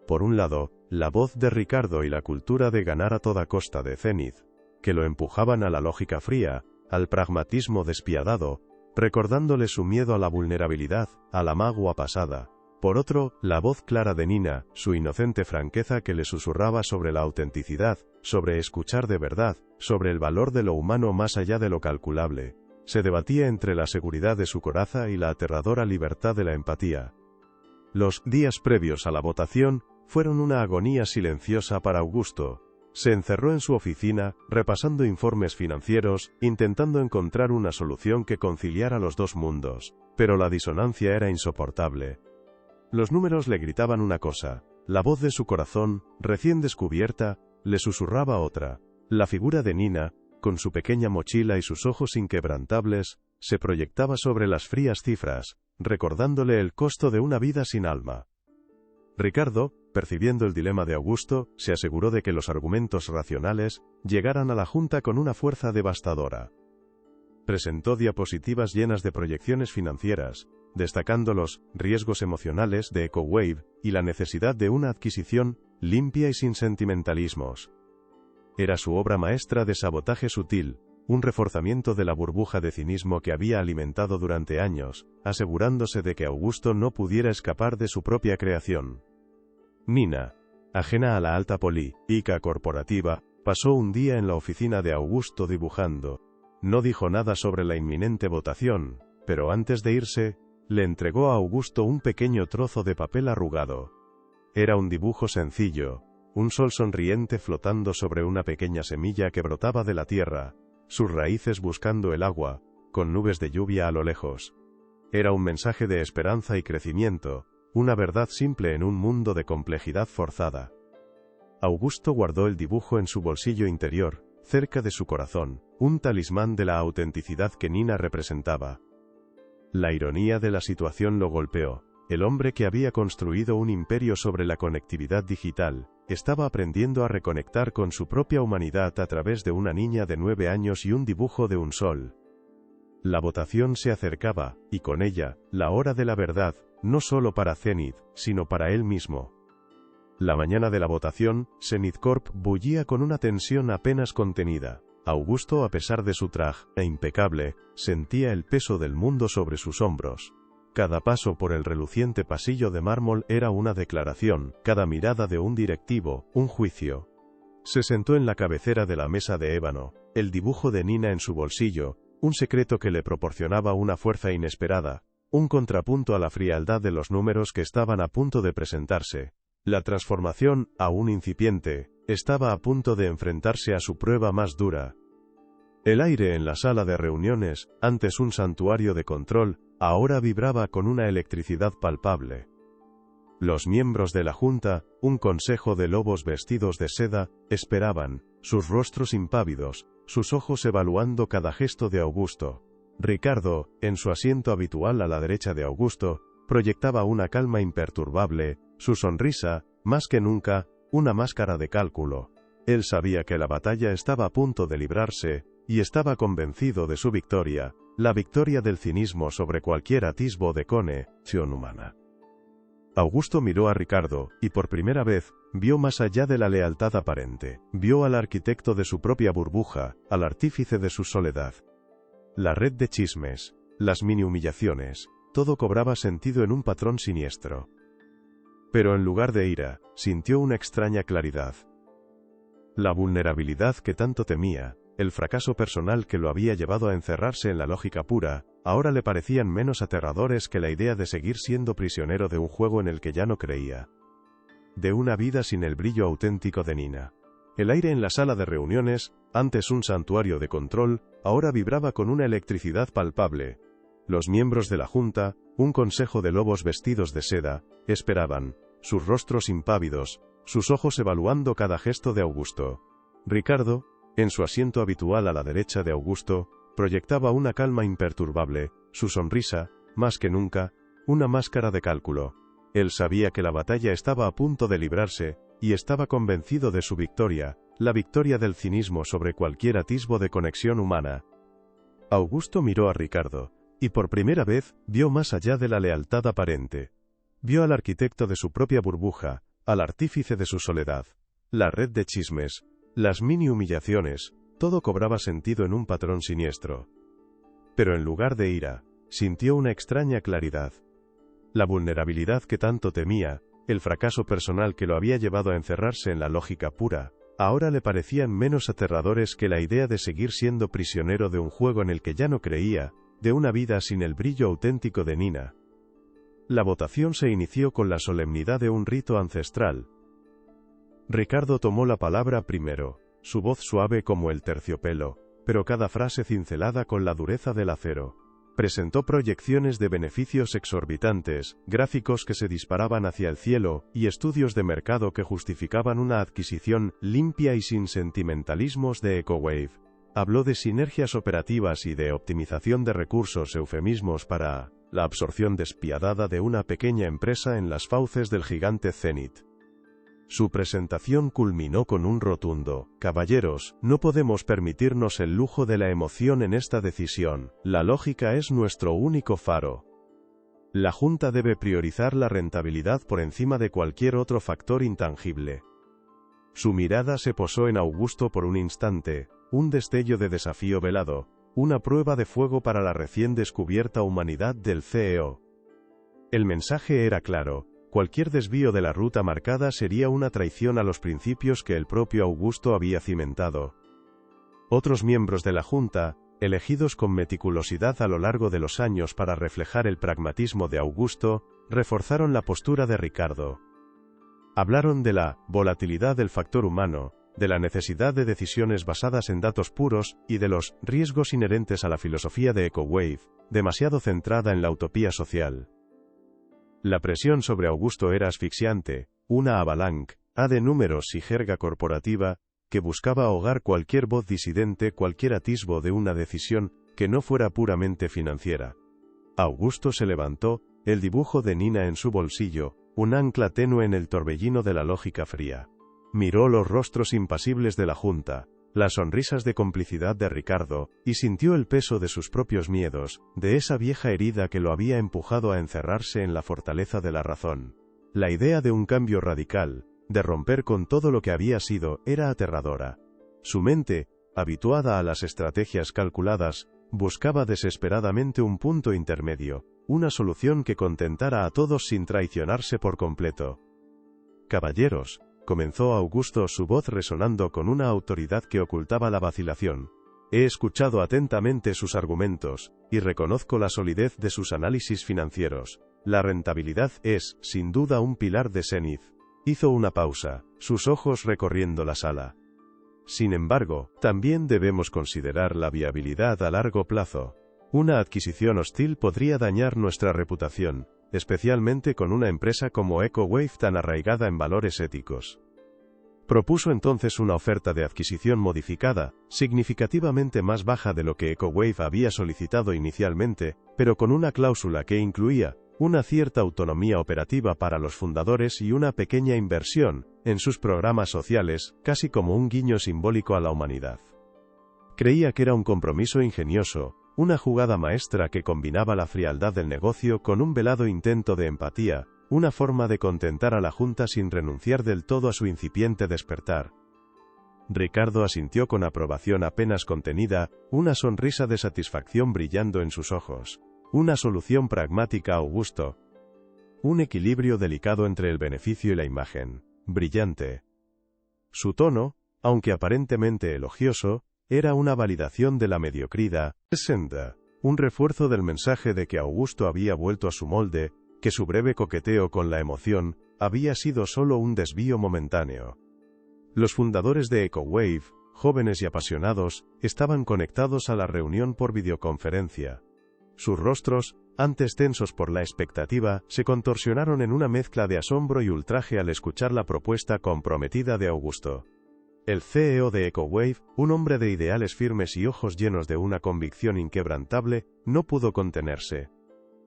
Por un lado, la voz de Ricardo y la cultura de ganar a toda costa de Zenith, que lo empujaban a la lógica fría, al pragmatismo despiadado, recordándole su miedo a la vulnerabilidad, a la magua pasada. Por otro, la voz clara de Nina, su inocente franqueza que le susurraba sobre la autenticidad, sobre escuchar de verdad, sobre el valor de lo humano más allá de lo calculable, se debatía entre la seguridad de su coraza y la aterradora libertad de la empatía. Los días previos a la votación fueron una agonía silenciosa para Augusto. Se encerró en su oficina, repasando informes financieros, intentando encontrar una solución que conciliara los dos mundos, pero la disonancia era insoportable. Los números le gritaban una cosa, la voz de su corazón, recién descubierta, le susurraba otra. La figura de Nina, con su pequeña mochila y sus ojos inquebrantables, se proyectaba sobre las frías cifras, recordándole el costo de una vida sin alma. Ricardo, percibiendo el dilema de Augusto, se aseguró de que los argumentos racionales llegaran a la Junta con una fuerza devastadora. presentó diapositivas llenas de proyecciones financieras, destacando los riesgos emocionales de EcoWave y la necesidad de una adquisición limpia y sin sentimentalismos. Era su obra maestra de sabotaje sutil, un reforzamiento de la burbuja de cinismo que había alimentado durante años, asegurándose de que Augusto no pudiera escapar de su propia creación. Nina, ajena a la alta política corporativa, pasó un día en la oficina de Augusto dibujando. No dijo nada sobre la inminente votación, pero antes de irse, le entregó a Augusto un pequeño trozo de papel arrugado. Era un dibujo sencillo, un sol sonriente flotando sobre una pequeña semilla que brotaba de la tierra, sus raíces buscando el agua, con nubes de lluvia a lo lejos. Era un mensaje de esperanza y crecimiento, una verdad simple en un mundo de complejidad forzada. Augusto guardó el dibujo en su bolsillo interior, cerca de su corazón, un talismán de la autenticidad que Nina representaba. La ironía de la situación lo golpeó. El hombre que había construido un imperio sobre la conectividad digital, estaba aprendiendo a reconectar con su propia humanidad a través de una niña de 9 años y un dibujo de un sol. La votación se acercaba, y con ella, la hora de la verdad, no solo para Zenith, sino para él mismo. La mañana de la votación, Zenith Corp bullía con una tensión apenas contenida. Augusto, a pesar de su traje impecable, sentía el peso del mundo sobre sus hombros. Cada paso por el reluciente pasillo de mármol era una declaración, cada mirada de un directivo, un juicio. Se sentó en la cabecera de la mesa de ébano, el dibujo de Nina en su bolsillo, un secreto que le proporcionaba una fuerza inesperada, un contrapunto a la frialdad de los números que estaban a punto de presentarse. La transformación, aún incipiente, estaba a punto de enfrentarse a su prueba más dura. El aire en la sala de reuniones, antes un santuario de control, ahora vibraba con una electricidad palpable. Los miembros de la junta, un consejo de lobos vestidos de seda, esperaban, sus rostros impávidos, sus ojos evaluando cada gesto de Augusto. Ricardo, en su asiento habitual a la derecha de Augusto, proyectaba una calma imperturbable, su sonrisa, más que nunca, una máscara de cálculo. Él sabía que la batalla estaba a punto de librarse, y estaba convencido de su victoria, la victoria del cinismo sobre cualquier atisbo de conexión humana. Augusto miró a Ricardo, y por primera vez, vio más allá de la lealtad aparente, vio al arquitecto de su propia burbuja, al artífice de su soledad. La red de chismes, las mini humillaciones, todo cobraba sentido en un patrón siniestro. Pero en lugar de ira, sintió una extraña claridad. La vulnerabilidad que tanto temía, el fracaso personal que lo había llevado a encerrarse en la lógica pura, ahora le parecían menos aterradores que la idea de seguir siendo prisionero de un juego en el que ya no creía. De una vida sin el brillo auténtico de Nina. El aire en la sala de reuniones, antes un santuario de control, ahora vibraba con una electricidad palpable. Los miembros de la junta, un consejo de lobos vestidos de seda, esperaban, sus rostros impávidos, sus ojos evaluando cada gesto de Augusto. Ricardo, en su asiento habitual a la derecha de Augusto, proyectaba una calma imperturbable, su sonrisa, más que nunca, una máscara de cálculo. Él sabía que la batalla estaba a punto de librarse, y estaba convencido de su victoria, la victoria del cinismo sobre cualquier atisbo de conexión humana. Augusto miró a Ricardo, y por primera vez, vio más allá de la lealtad aparente. Vio al arquitecto de su propia burbuja, al artífice de su soledad. La red de chismes, las mini humillaciones, todo cobraba sentido en un patrón siniestro. Pero en lugar de ira, sintió una extraña claridad. La vulnerabilidad que tanto temía, el fracaso personal que lo había llevado a encerrarse en la lógica pura, ahora le parecían menos aterradores que la idea de seguir siendo prisionero de un juego en el que ya no creía, de una vida sin el brillo auténtico de Nina. La votación se inició con la solemnidad de un rito ancestral. Ricardo tomó la palabra primero, su voz suave como el terciopelo, pero cada frase cincelada con la dureza del acero. Presentó proyecciones de beneficios exorbitantes, gráficos que se disparaban hacia el cielo, y estudios de mercado que justificaban una adquisición limpia y sin sentimentalismos de EcoWave. Habló de sinergias operativas y de optimización de recursos, eufemismos para la absorción despiadada de una pequeña empresa en las fauces del gigante Zenith. Su presentación culminó con un rotundo: «Caballeros, no podemos permitirnos el lujo de la emoción en esta decisión. La lógica es nuestro único faro. La Junta debe priorizar la rentabilidad por encima de cualquier otro factor intangible». Su mirada se posó en Augusto por un instante, un destello de desafío velado, una prueba de fuego para la recién descubierta humanidad del CEO. El mensaje era claro: cualquier desvío de la ruta marcada sería una traición a los principios que el propio Augusto había cimentado. Otros miembros de la Junta, elegidos con meticulosidad a lo largo de los años para reflejar el pragmatismo de Augusto, reforzaron la postura de Ricardo. Hablaron de la volatilidad del factor humano, de la necesidad de decisiones basadas en datos puros, y de los riesgos inherentes a la filosofía de EcoWave, demasiado centrada en la utopía social. La presión sobre Augusto era asfixiante, una avalancha de números y jerga corporativa, que buscaba ahogar cualquier voz disidente, cualquier atisbo de una decisión que no fuera puramente financiera. Augusto se levantó, el dibujo de Nina en su bolsillo, un ancla tenue en el torbellino de la lógica fría. Miró los rostros impasibles de la Junta, las sonrisas de complicidad de Ricardo, y sintió el peso de sus propios miedos, de esa vieja herida que lo había empujado a encerrarse en la fortaleza de la razón. La idea de un cambio radical, de romper con todo lo que había sido, era aterradora. Su mente, habituada a las estrategias calculadas, buscaba desesperadamente un punto intermedio, una solución que contentara a todos sin traicionarse por completo. «Caballeros», comenzó Augusto, su voz resonando con una autoridad que ocultaba la vacilación. «He escuchado atentamente sus argumentos, y reconozco la solidez de sus análisis financieros. La rentabilidad es, sin duda, un pilar de Zenith». Hizo una pausa, sus ojos recorriendo la sala. «Sin embargo, también debemos considerar la viabilidad a largo plazo. Una adquisición hostil podría dañar nuestra reputación, especialmente con una empresa como EcoWave tan arraigada en valores éticos». Propuso entonces una oferta de adquisición modificada, significativamente más baja de lo que EcoWave había solicitado inicialmente, pero con una cláusula que incluía una cierta autonomía operativa para los fundadores y una pequeña inversión en sus programas sociales, casi como un guiño simbólico a la humanidad. Creía que era un compromiso ingenioso, una jugada maestra que combinaba la frialdad del negocio con un velado intento de empatía, una forma de contentar a la Junta sin renunciar del todo a su incipiente despertar. Ricardo asintió con aprobación apenas contenida, una sonrisa de satisfacción brillando en sus ojos. Una solución pragmática, Augusto. Un equilibrio delicado entre el beneficio y la imagen. Brillante. Su tono, aunque aparentemente elogioso, era una validación de la mediocridad, un refuerzo del mensaje de que Augusto había vuelto a su molde, que su breve coqueteo con la emoción había sido solo un desvío momentáneo. Los fundadores de EcoWave, jóvenes y apasionados, estaban conectados a la reunión por videoconferencia. Sus rostros, antes tensos por la expectativa, se contorsionaron en una mezcla de asombro y ultraje al escuchar la propuesta comprometida de Augusto. El CEO de EcoWave, un hombre de ideales firmes y ojos llenos de una convicción inquebrantable, no pudo contenerse.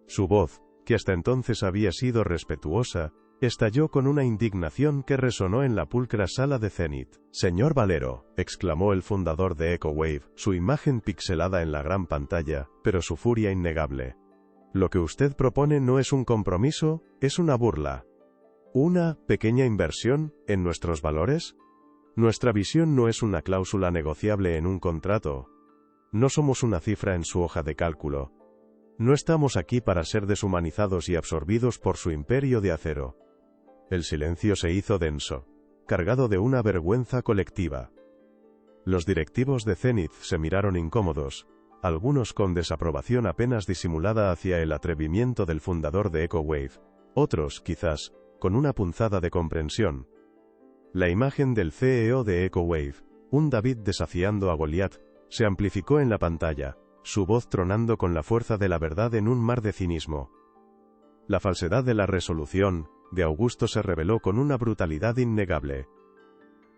Su voz, que hasta entonces había sido respetuosa, estalló con una indignación que resonó en la pulcra sala de Zenith. «Señor Valero», exclamó el fundador de EcoWave, su imagen pixelada en la gran pantalla, pero su furia innegable. «Lo que usted propone no es un compromiso, es una burla. ¿Una pequeña inversión en nuestros valores? Nuestra visión no es una cláusula negociable en un contrato. No somos una cifra en su hoja de cálculo. No estamos aquí para ser deshumanizados y absorbidos por su imperio de acero». El silencio se hizo denso, cargado de una vergüenza colectiva. Los directivos de Zenith se miraron incómodos, algunos con desaprobación apenas disimulada hacia el atrevimiento del fundador de EcoWave, otros, quizás, con una punzada de comprensión. La imagen del CEO de EcoWave, un David desafiando a Goliat, se amplificó en la pantalla, su voz tronando con la fuerza de la verdad en un mar de cinismo. La falsedad de la resolución de Augusto se reveló con una brutalidad innegable.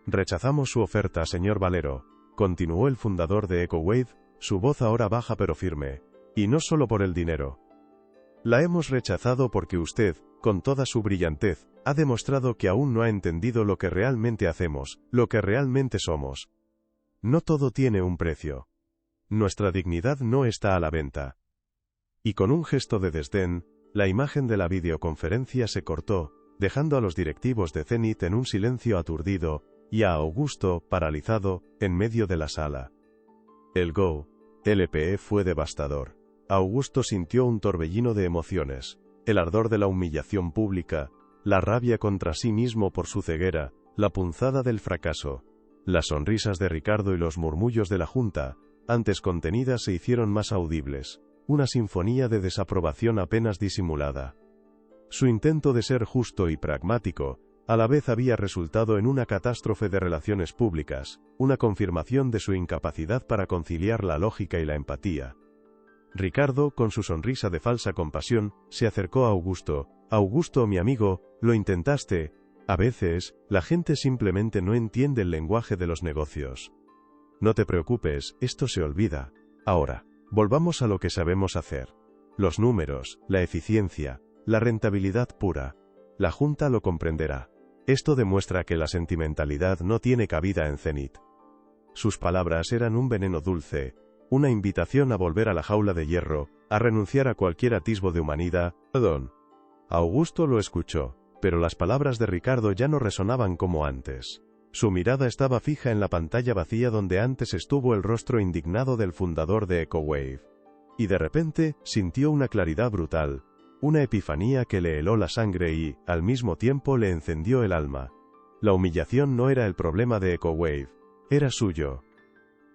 «Rechazamos su oferta, señor Valero», continuó el fundador de EcoWave, su voz ahora baja pero firme. «Y no solo por el dinero. La hemos rechazado porque usted, con toda su brillantez, ha demostrado que aún no ha entendido lo que realmente hacemos, lo que realmente somos. No todo tiene un precio. Nuestra dignidad no está a la venta. Y con un gesto de desdén, la imagen de la videoconferencia se cortó, dejando a los directivos de Zenith en un silencio aturdido, y a Augusto, paralizado, en medio de la sala. El Go. LPE fue devastador. Augusto sintió un torbellino de emociones, el ardor de la humillación pública, la rabia contra sí mismo por su ceguera, la punzada del fracaso. Las sonrisas de Ricardo y los murmullos de la junta, antes contenidas, se hicieron más audibles, una sinfonía de desaprobación apenas disimulada. Su intento de ser justo y pragmático, a la vez había resultado en una catástrofe de relaciones públicas, una confirmación de su incapacidad para conciliar la lógica y la empatía. Ricardo, con su sonrisa de falsa compasión, se acercó a Augusto. «Augusto, mi amigo, lo intentaste. A veces, la gente simplemente no entiende el lenguaje de los negocios. No te preocupes, esto se olvida. Ahora, volvamos a lo que sabemos hacer. Los números, la eficiencia, la rentabilidad pura. La Junta lo comprenderá. Esto demuestra que la sentimentalidad no tiene cabida en Zenith». Sus palabras eran un veneno dulce, una invitación a volver a la jaula de hierro, a renunciar a cualquier atisbo de humanidad. «Perdón». Augusto lo escuchó, pero las palabras de Ricardo ya no resonaban como antes. Su mirada estaba fija en la pantalla vacía donde antes estuvo el rostro indignado del fundador de EcoWave. Y de repente, sintió una claridad brutal, una epifanía que le heló la sangre y, al mismo tiempo, le encendió el alma. La humillación no era el problema de EcoWave, era suyo.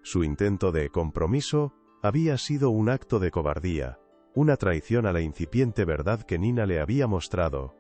Su intento de compromiso había sido un acto de cobardía, una traición a la incipiente verdad que Nina le había mostrado.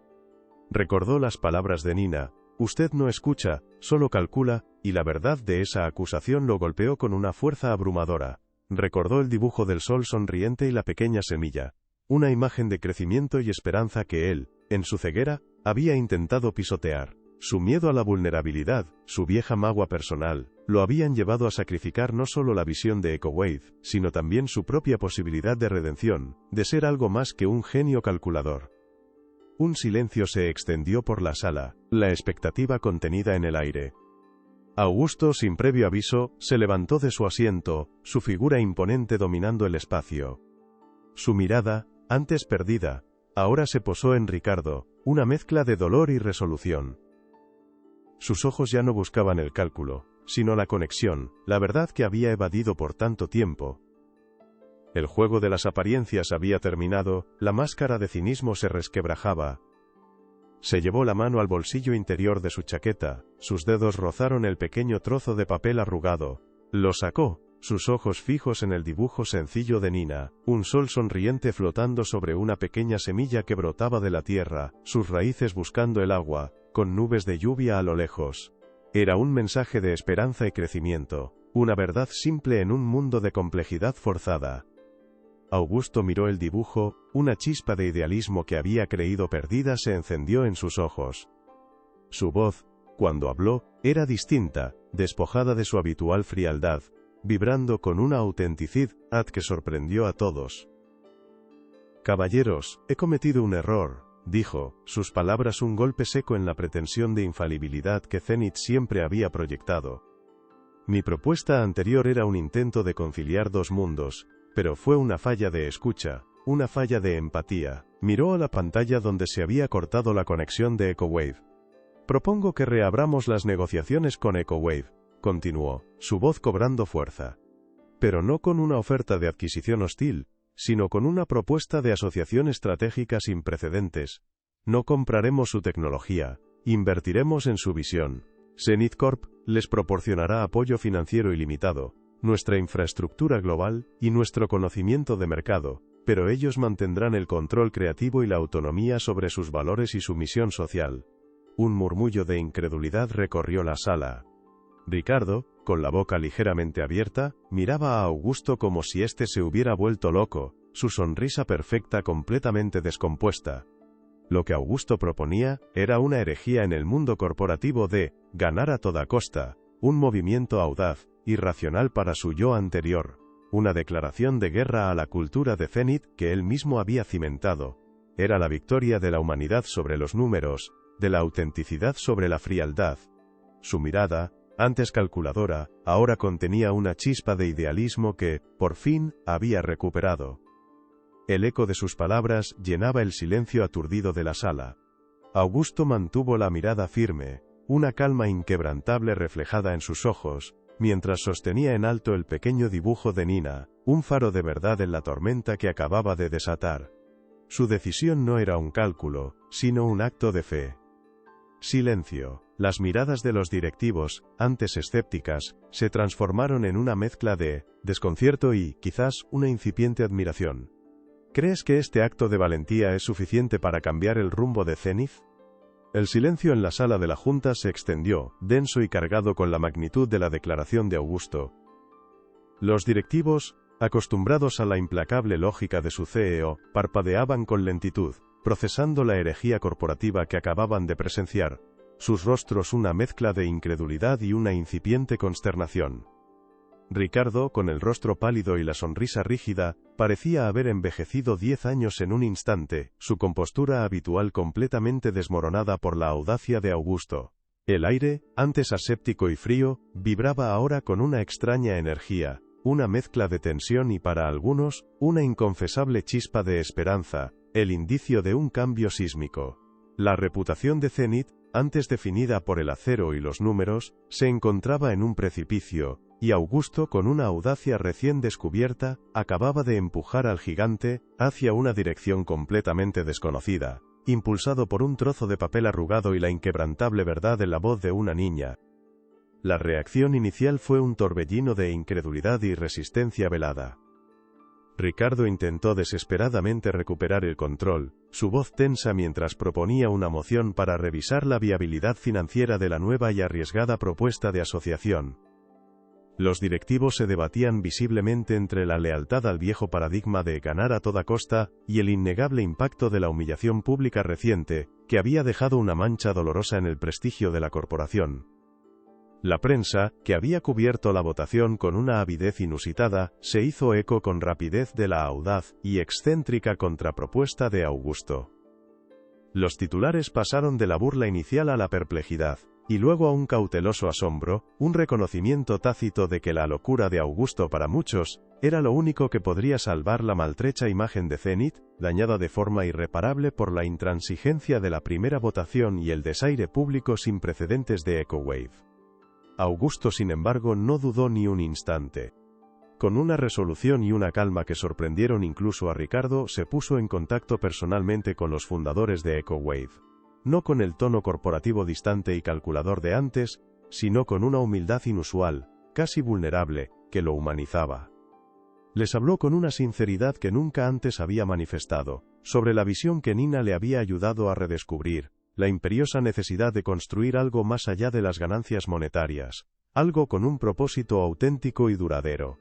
Recordó las palabras de Nina: «Usted no escucha, solo calcula», y la verdad de esa acusación lo golpeó con una fuerza abrumadora. Recordó el dibujo del sol sonriente y la pequeña semilla, una imagen de crecimiento y esperanza que él, en su ceguera, había intentado pisotear. Su miedo a la vulnerabilidad, su vieja magua personal, lo habían llevado a sacrificar no solo la visión de EcoWave, sino también su propia posibilidad de redención, de ser algo más que un genio calculador. Un silencio se extendió por la sala, la expectativa contenida en el aire. Augusto, sin previo aviso, se levantó de su asiento, su figura imponente dominando el espacio. Su mirada, antes perdida, ahora se posó en Ricardo, una mezcla de dolor y resolución. Sus ojos ya no buscaban el cálculo, sino la conexión, la verdad que había evadido por tanto tiempo. El juego de las apariencias había terminado, la máscara de cinismo se resquebrajaba. Se llevó la mano al bolsillo interior de su chaqueta, sus dedos rozaron el pequeño trozo de papel arrugado. Lo sacó, sus ojos fijos en el dibujo sencillo de Nina, un sol sonriente flotando sobre una pequeña semilla que brotaba de la tierra, sus raíces buscando el agua, con nubes de lluvia a lo lejos. Era un mensaje de esperanza y crecimiento, una verdad simple en un mundo de complejidad forzada. Augusto miró el dibujo, una chispa de idealismo que había creído perdida se encendió en sus ojos. Su voz, cuando habló, era distinta, despojada de su habitual frialdad, vibrando con una autenticidad que sorprendió a todos. «Caballeros, he cometido un error», dijo, sus palabras un golpe seco en la pretensión de infalibilidad que Zenith siempre había proyectado. «Mi propuesta anterior era un intento de conciliar dos mundos, pero fue una falla de escucha, una falla de empatía». Miró a la pantalla donde se había cortado la conexión de EcoWave. «Propongo que reabramos las negociaciones con EcoWave», continuó, su voz cobrando fuerza. «Pero no con una oferta de adquisición hostil, sino con una propuesta de asociación estratégica sin precedentes. No compraremos su tecnología, invertiremos en su visión. Zenith Corp les proporcionará apoyo financiero ilimitado, nuestra infraestructura global y nuestro conocimiento de mercado, pero ellos mantendrán el control creativo y la autonomía sobre sus valores y su misión social». Un murmullo de incredulidad recorrió la sala. Ricardo, con la boca ligeramente abierta, miraba a Augusto como si éste se hubiera vuelto loco, su sonrisa perfecta completamente descompuesta. Lo que Augusto proponía era una herejía en el mundo corporativo de ganar a toda costa, un movimiento audaz, irracional para su yo anterior. una declaración de guerra a la cultura de Zenith que él mismo había cimentado. Era la victoria de la humanidad sobre los números, de la autenticidad sobre la frialdad. Su mirada, antes calculadora, ahora contenía una chispa de idealismo que, por fin, había recuperado. El eco de sus palabras llenaba el silencio aturdido de la sala. Augusto mantuvo la mirada firme, una calma inquebrantable reflejada en sus ojos, mientras sostenía en alto el pequeño dibujo de Nina, un faro de verdad en la tormenta que acababa de desatar. Su decisión no era un cálculo, sino un acto de fe. Silencio. Las miradas de los directivos, antes escépticas, se transformaron en una mezcla de desconcierto y, quizás, una incipiente admiración. ¿Crees que este acto de valentía es suficiente para cambiar el rumbo de Zenith? El silencio en la sala de la Junta se extendió, denso y cargado con la magnitud de la declaración de Augusto. Los directivos, acostumbrados a la implacable lógica de su CEO, parpadeaban con lentitud, procesando la herejía corporativa que acababan de presenciar, sus rostros una mezcla de incredulidad y una incipiente consternación. Ricardo, con el rostro pálido y la sonrisa rígida, parecía haber envejecido 10 años en un instante, su compostura habitual completamente desmoronada por la audacia de Augusto. El aire, antes aséptico y frío, vibraba ahora con una extraña energía, una mezcla de tensión y para algunos, una inconfesable chispa de esperanza, el indicio de un cambio sísmico. La reputación de Zenith, antes definida por el acero y los números, se encontraba en un precipicio, y Augusto, con una audacia recién descubierta, acababa de empujar al gigante hacia una dirección completamente desconocida, impulsado por un trozo de papel arrugado y la inquebrantable verdad en la voz de una niña. La reacción inicial fue un torbellino de incredulidad y resistencia velada. Ricardo intentó desesperadamente recuperar el control, su voz tensa mientras proponía una moción para revisar la viabilidad financiera de la nueva y arriesgada propuesta de asociación. Los directivos se debatían visiblemente entre la lealtad al viejo paradigma de ganar a toda costa y el innegable impacto de la humillación pública reciente, que había dejado una mancha dolorosa en el prestigio de la corporación. La prensa, que había cubierto la votación con una avidez inusitada, se hizo eco con rapidez de la audaz y excéntrica contrapropuesta de Augusto. Los titulares pasaron de la burla inicial a la perplejidad, y luego a un cauteloso asombro, un reconocimiento tácito de que la locura de Augusto para muchos, era lo único que podría salvar la maltrecha imagen de Zenith, dañada de forma irreparable por la intransigencia de la primera votación y el desaire público sin precedentes de EcoWave. Augusto, sin embargo, no dudó ni un instante. Con una resolución y una calma que sorprendieron incluso a Ricardo, se puso en contacto personalmente con los fundadores de EcoWave. No con el tono corporativo distante y calculador de antes, sino con una humildad inusual, casi vulnerable, que lo humanizaba. Les habló con una sinceridad que nunca antes había manifestado, sobre la visión que Nina le había ayudado a redescubrir, la imperiosa necesidad de construir algo más allá de las ganancias monetarias, algo con un propósito auténtico y duradero.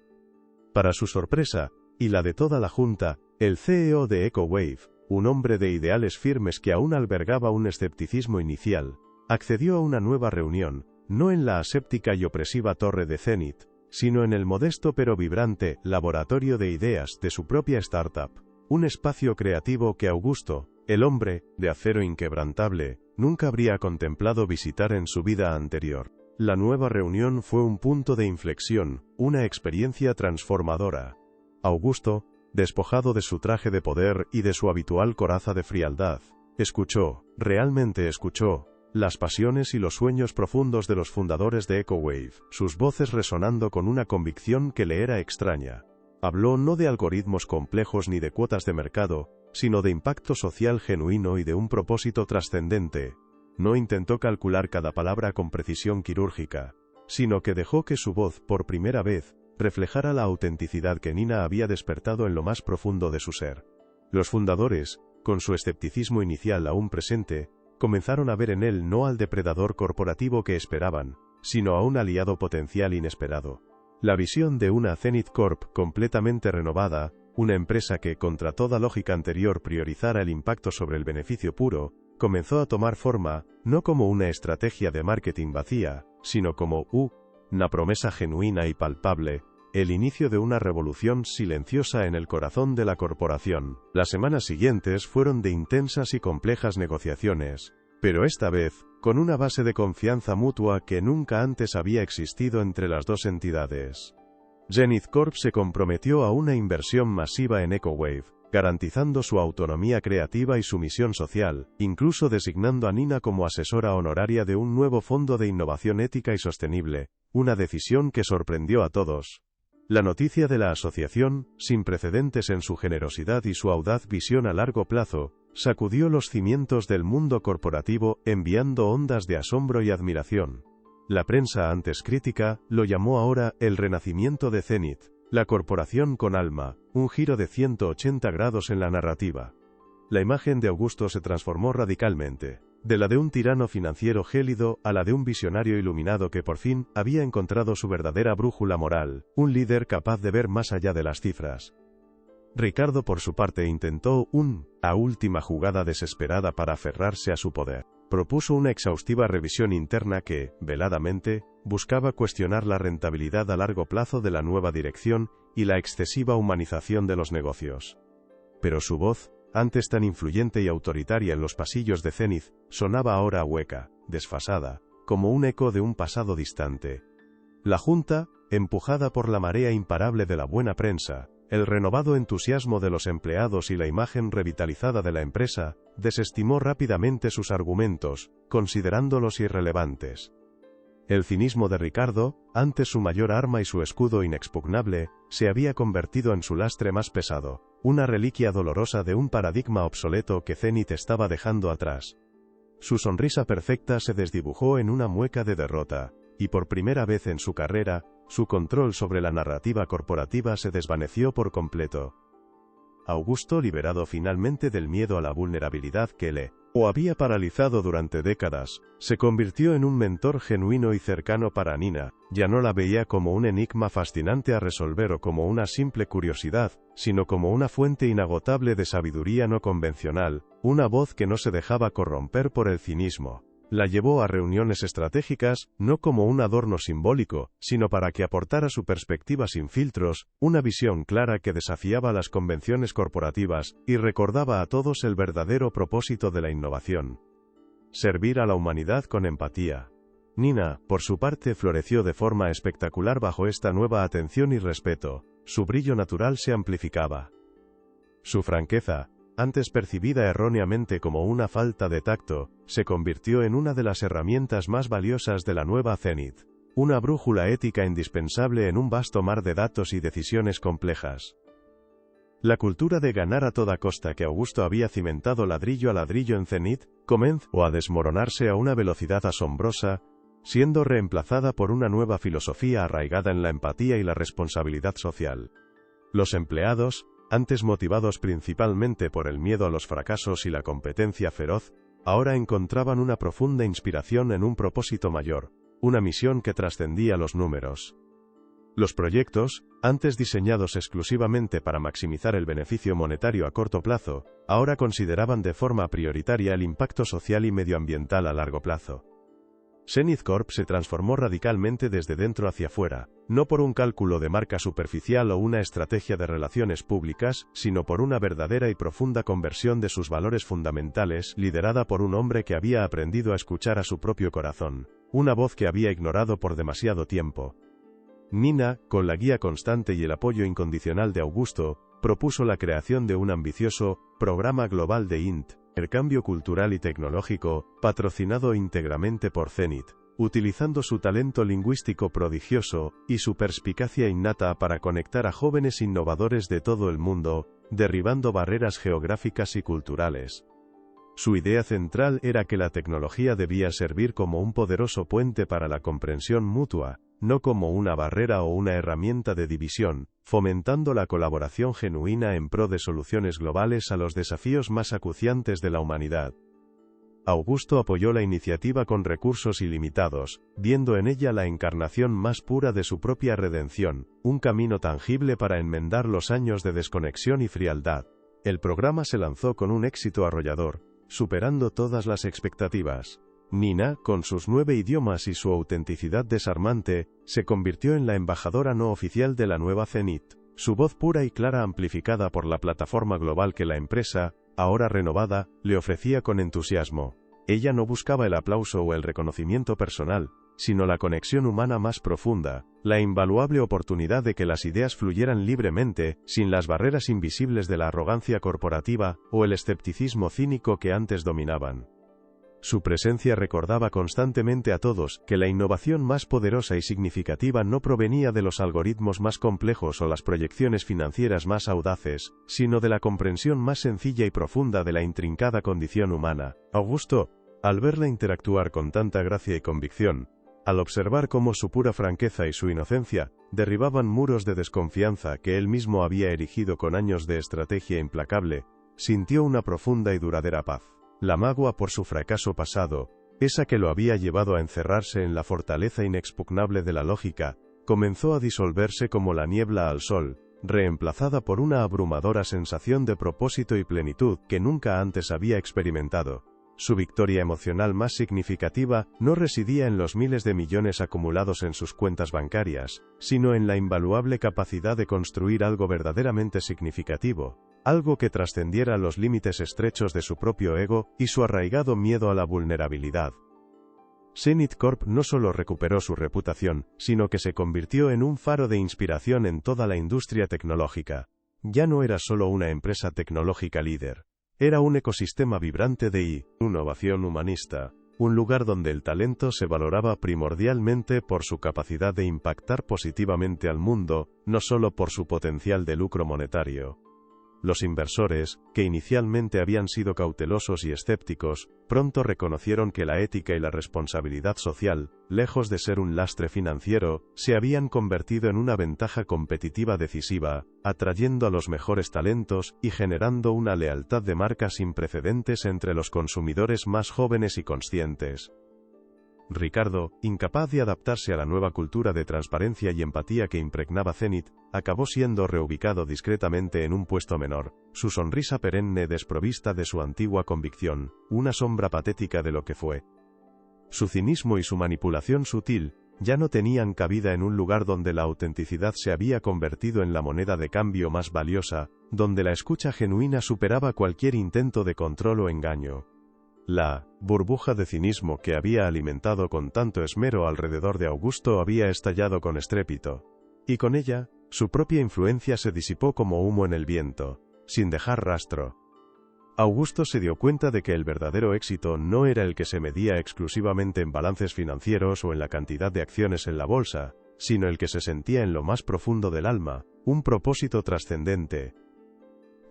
Para su sorpresa, y la de toda la Junta, el CEO de EcoWave, un hombre de ideales firmes que aún albergaba un escepticismo inicial, accedió a una nueva reunión, no en la aséptica y opresiva torre de Zenith, sino en el modesto pero vibrante laboratorio de ideas de su propia startup, un espacio creativo que Augusto, el hombre de acero inquebrantable, nunca habría contemplado visitar en su vida anterior. La nueva reunión fue un punto de inflexión, una experiencia transformadora. Augusto, despojado de su traje de poder y de su habitual coraza de frialdad, escuchó, realmente escuchó, las pasiones y los sueños profundos de los fundadores de EcoWave, sus voces resonando con una convicción que le era extraña. Habló no de algoritmos complejos ni de cuotas de mercado, sino de impacto social genuino y de un propósito trascendente. No intentó calcular cada palabra con precisión quirúrgica, sino que dejó que su voz, por primera vez, reflejara la autenticidad que Nina había despertado en lo más profundo de su ser. Los fundadores, con su escepticismo inicial aún presente, comenzaron a ver en él no al depredador corporativo que esperaban, sino a un aliado potencial inesperado. La visión de una Zenith Corp completamente renovada, una empresa que, contra toda lógica anterior, priorizara el impacto sobre el beneficio puro, comenzó a tomar forma, no como una estrategia de marketing vacía, sino como una promesa genuina y palpable, el inicio de una revolución silenciosa en el corazón de la corporación. Las semanas siguientes fueron de intensas y complejas negociaciones, pero esta vez, con una base de confianza mutua que nunca antes había existido entre las dos entidades. Zenith Corp se comprometió a una inversión masiva en EcoWave, garantizando su autonomía creativa y su misión social, incluso designando a Nina como asesora honoraria de un nuevo fondo de innovación ética y sostenible, una decisión que sorprendió a todos. La noticia de la asociación, sin precedentes en su generosidad y su audaz visión a largo plazo, sacudió los cimientos del mundo corporativo, enviando ondas de asombro y admiración. La prensa antes crítica, lo llamó ahora, el renacimiento de Zenith, la corporación con alma, un giro de 180 grados en la narrativa. La imagen de Augusto se transformó radicalmente, de la de un tirano financiero gélido a la de un visionario iluminado que por fin había encontrado su verdadera brújula moral, un líder capaz de ver más allá de las cifras. Ricardo por su parte intentó una última jugada desesperada para aferrarse a su poder. Propuso una exhaustiva revisión interna que, veladamente, buscaba cuestionar la rentabilidad a largo plazo de la nueva dirección y la excesiva humanización de los negocios. Pero su voz, antes tan influyente y autoritaria en los pasillos de Zenith, sonaba ahora hueca, desfasada, como un eco de un pasado distante. La Junta, empujada por la marea imparable de la buena prensa, el renovado entusiasmo de los empleados y la imagen revitalizada de la empresa, desestimó rápidamente sus argumentos, considerándolos irrelevantes. El cinismo de Ricardo, antes su mayor arma y su escudo inexpugnable, se había convertido en su lastre más pesado, una reliquia dolorosa de un paradigma obsoleto que Zenith estaba dejando atrás. Su sonrisa perfecta se desdibujó en una mueca de derrota, y por primera vez en su carrera, su control sobre la narrativa corporativa se desvaneció por completo. Augusto, liberado finalmente del miedo a la vulnerabilidad que le había paralizado durante décadas, se convirtió en un mentor genuino y cercano para Nina. Ya no la veía como un enigma fascinante a resolver o como una simple curiosidad, sino como una fuente inagotable de sabiduría no convencional, una voz que no se dejaba corromper por el cinismo. La llevó a reuniones estratégicas, no como un adorno simbólico, sino para que aportara su perspectiva sin filtros, una visión clara que desafiaba las convenciones corporativas, y recordaba a todos el verdadero propósito de la innovación: servir a la humanidad con empatía. Nina, por su parte, floreció de forma espectacular bajo esta nueva atención y respeto. Su brillo natural se amplificaba. Su franqueza, antes percibida erróneamente como una falta de tacto, se convirtió en una de las herramientas más valiosas de la nueva Zenith, una brújula ética indispensable en un vasto mar de datos y decisiones complejas. La cultura de ganar a toda costa que Augusto había cimentado ladrillo a ladrillo en Zenith, comenzó a desmoronarse a una velocidad asombrosa, siendo reemplazada por una nueva filosofía arraigada en la empatía y la responsabilidad social. Los empleados, antes motivados principalmente por el miedo a los fracasos y la competencia feroz, ahora encontraban una profunda inspiración en un propósito mayor, una misión que trascendía los números. Los proyectos, antes diseñados exclusivamente para maximizar el beneficio monetario a corto plazo, ahora consideraban de forma prioritaria el impacto social y medioambiental a largo plazo. Zenith Corp se transformó radicalmente desde dentro hacia fuera, no por un cálculo de marca superficial o una estrategia de relaciones públicas, sino por una verdadera y profunda conversión de sus valores fundamentales, liderada por un hombre que había aprendido a escuchar a su propio corazón, una voz que había ignorado por demasiado tiempo. Nina, con la guía constante y el apoyo incondicional de Augusto, propuso la creación de un ambicioso programa global de intercambio cultural y tecnológico, patrocinado íntegramente por Zenith, utilizando su talento lingüístico prodigioso y su perspicacia innata para conectar a jóvenes innovadores de todo el mundo, derribando barreras geográficas y culturales. Su idea central era que la tecnología debía servir como un poderoso puente para la comprensión mutua, no como una barrera o una herramienta de división, fomentando la colaboración genuina en pro de soluciones globales a los desafíos más acuciantes de la humanidad. Augusto apoyó la iniciativa con recursos ilimitados, viendo en ella la encarnación más pura de su propia redención, un camino tangible para enmendar los años de desconexión y frialdad. El programa se lanzó con un éxito arrollador, superando todas las expectativas. Nina, con sus 9 idiomas y su autenticidad desarmante, se convirtió en la embajadora no oficial de la nueva Zenith. Su voz pura y clara, amplificada por la plataforma global que la empresa, ahora renovada, le ofrecía con entusiasmo. Ella no buscaba el aplauso o el reconocimiento personal, sino la conexión humana más profunda, la invaluable oportunidad de que las ideas fluyeran libremente, sin las barreras invisibles de la arrogancia corporativa o el escepticismo cínico que antes dominaban. Su presencia recordaba constantemente a todos que la innovación más poderosa y significativa no provenía de los algoritmos más complejos o las proyecciones financieras más audaces, sino de la comprensión más sencilla y profunda de la intrincada condición humana. Augusto, al verla interactuar con tanta gracia y convicción, al observar cómo su pura franqueza y su inocencia derribaban muros de desconfianza que él mismo había erigido con años de estrategia implacable, sintió una profunda y duradera paz. La magua por su fracaso pasado, esa que lo había llevado a encerrarse en la fortaleza inexpugnable de la lógica, comenzó a disolverse como la niebla al sol, reemplazada por una abrumadora sensación de propósito y plenitud que nunca antes había experimentado. Su victoria emocional más significativa no residía en los miles de millones acumulados en sus cuentas bancarias, sino en la invaluable capacidad de construir algo verdaderamente significativo, algo que trascendiera los límites estrechos de su propio ego y su arraigado miedo a la vulnerabilidad. Zenith Corp no solo recuperó su reputación, sino que se convirtió en un faro de inspiración en toda la industria tecnológica. Ya no era solo una empresa tecnológica líder. Era un ecosistema vibrante de innovación humanista, un lugar donde el talento se valoraba primordialmente por su capacidad de impactar positivamente al mundo, no solo por su potencial de lucro monetario. Los inversores, que inicialmente habían sido cautelosos y escépticos, pronto reconocieron que la ética y la responsabilidad social, lejos de ser un lastre financiero, se habían convertido en una ventaja competitiva decisiva, atrayendo a los mejores talentos y generando una lealtad de marca sin precedentes entre los consumidores más jóvenes y conscientes. Ricardo, incapaz de adaptarse a la nueva cultura de transparencia y empatía que impregnaba Zenith, acabó siendo reubicado discretamente en un puesto menor, su sonrisa perenne desprovista de su antigua convicción, una sombra patética de lo que fue. Su cinismo y su manipulación sutil ya no tenían cabida en un lugar donde la autenticidad se había convertido en la moneda de cambio más valiosa, donde la escucha genuina superaba cualquier intento de control o engaño. La burbuja de cinismo que había alimentado con tanto esmero alrededor de Augusto había estallado con estrépito. Y con ella, su propia influencia se disipó como humo en el viento, sin dejar rastro. Augusto se dio cuenta de que el verdadero éxito no era el que se medía exclusivamente en balances financieros o en la cantidad de acciones en la bolsa, sino el que se sentía en lo más profundo del alma, un propósito trascendente.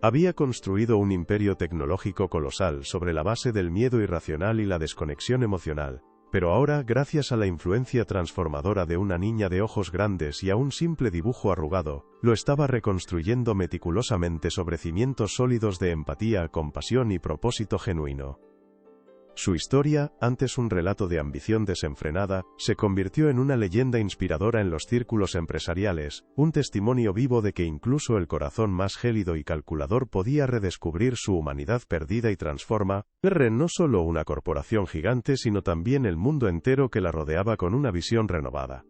Había construido un imperio tecnológico colosal sobre la base del miedo irracional y la desconexión emocional, pero ahora, gracias a la influencia transformadora de una niña de ojos grandes y a un simple dibujo arrugado, lo estaba reconstruyendo meticulosamente sobre cimientos sólidos de empatía, compasión y propósito genuino. Su historia, antes un relato de ambición desenfrenada, se convirtió en una leyenda inspiradora en los círculos empresariales, un testimonio vivo de que incluso el corazón más gélido y calculador podía redescubrir su humanidad perdida y transforma no solo una corporación gigante sino también el mundo entero que la rodeaba con una visión renovada.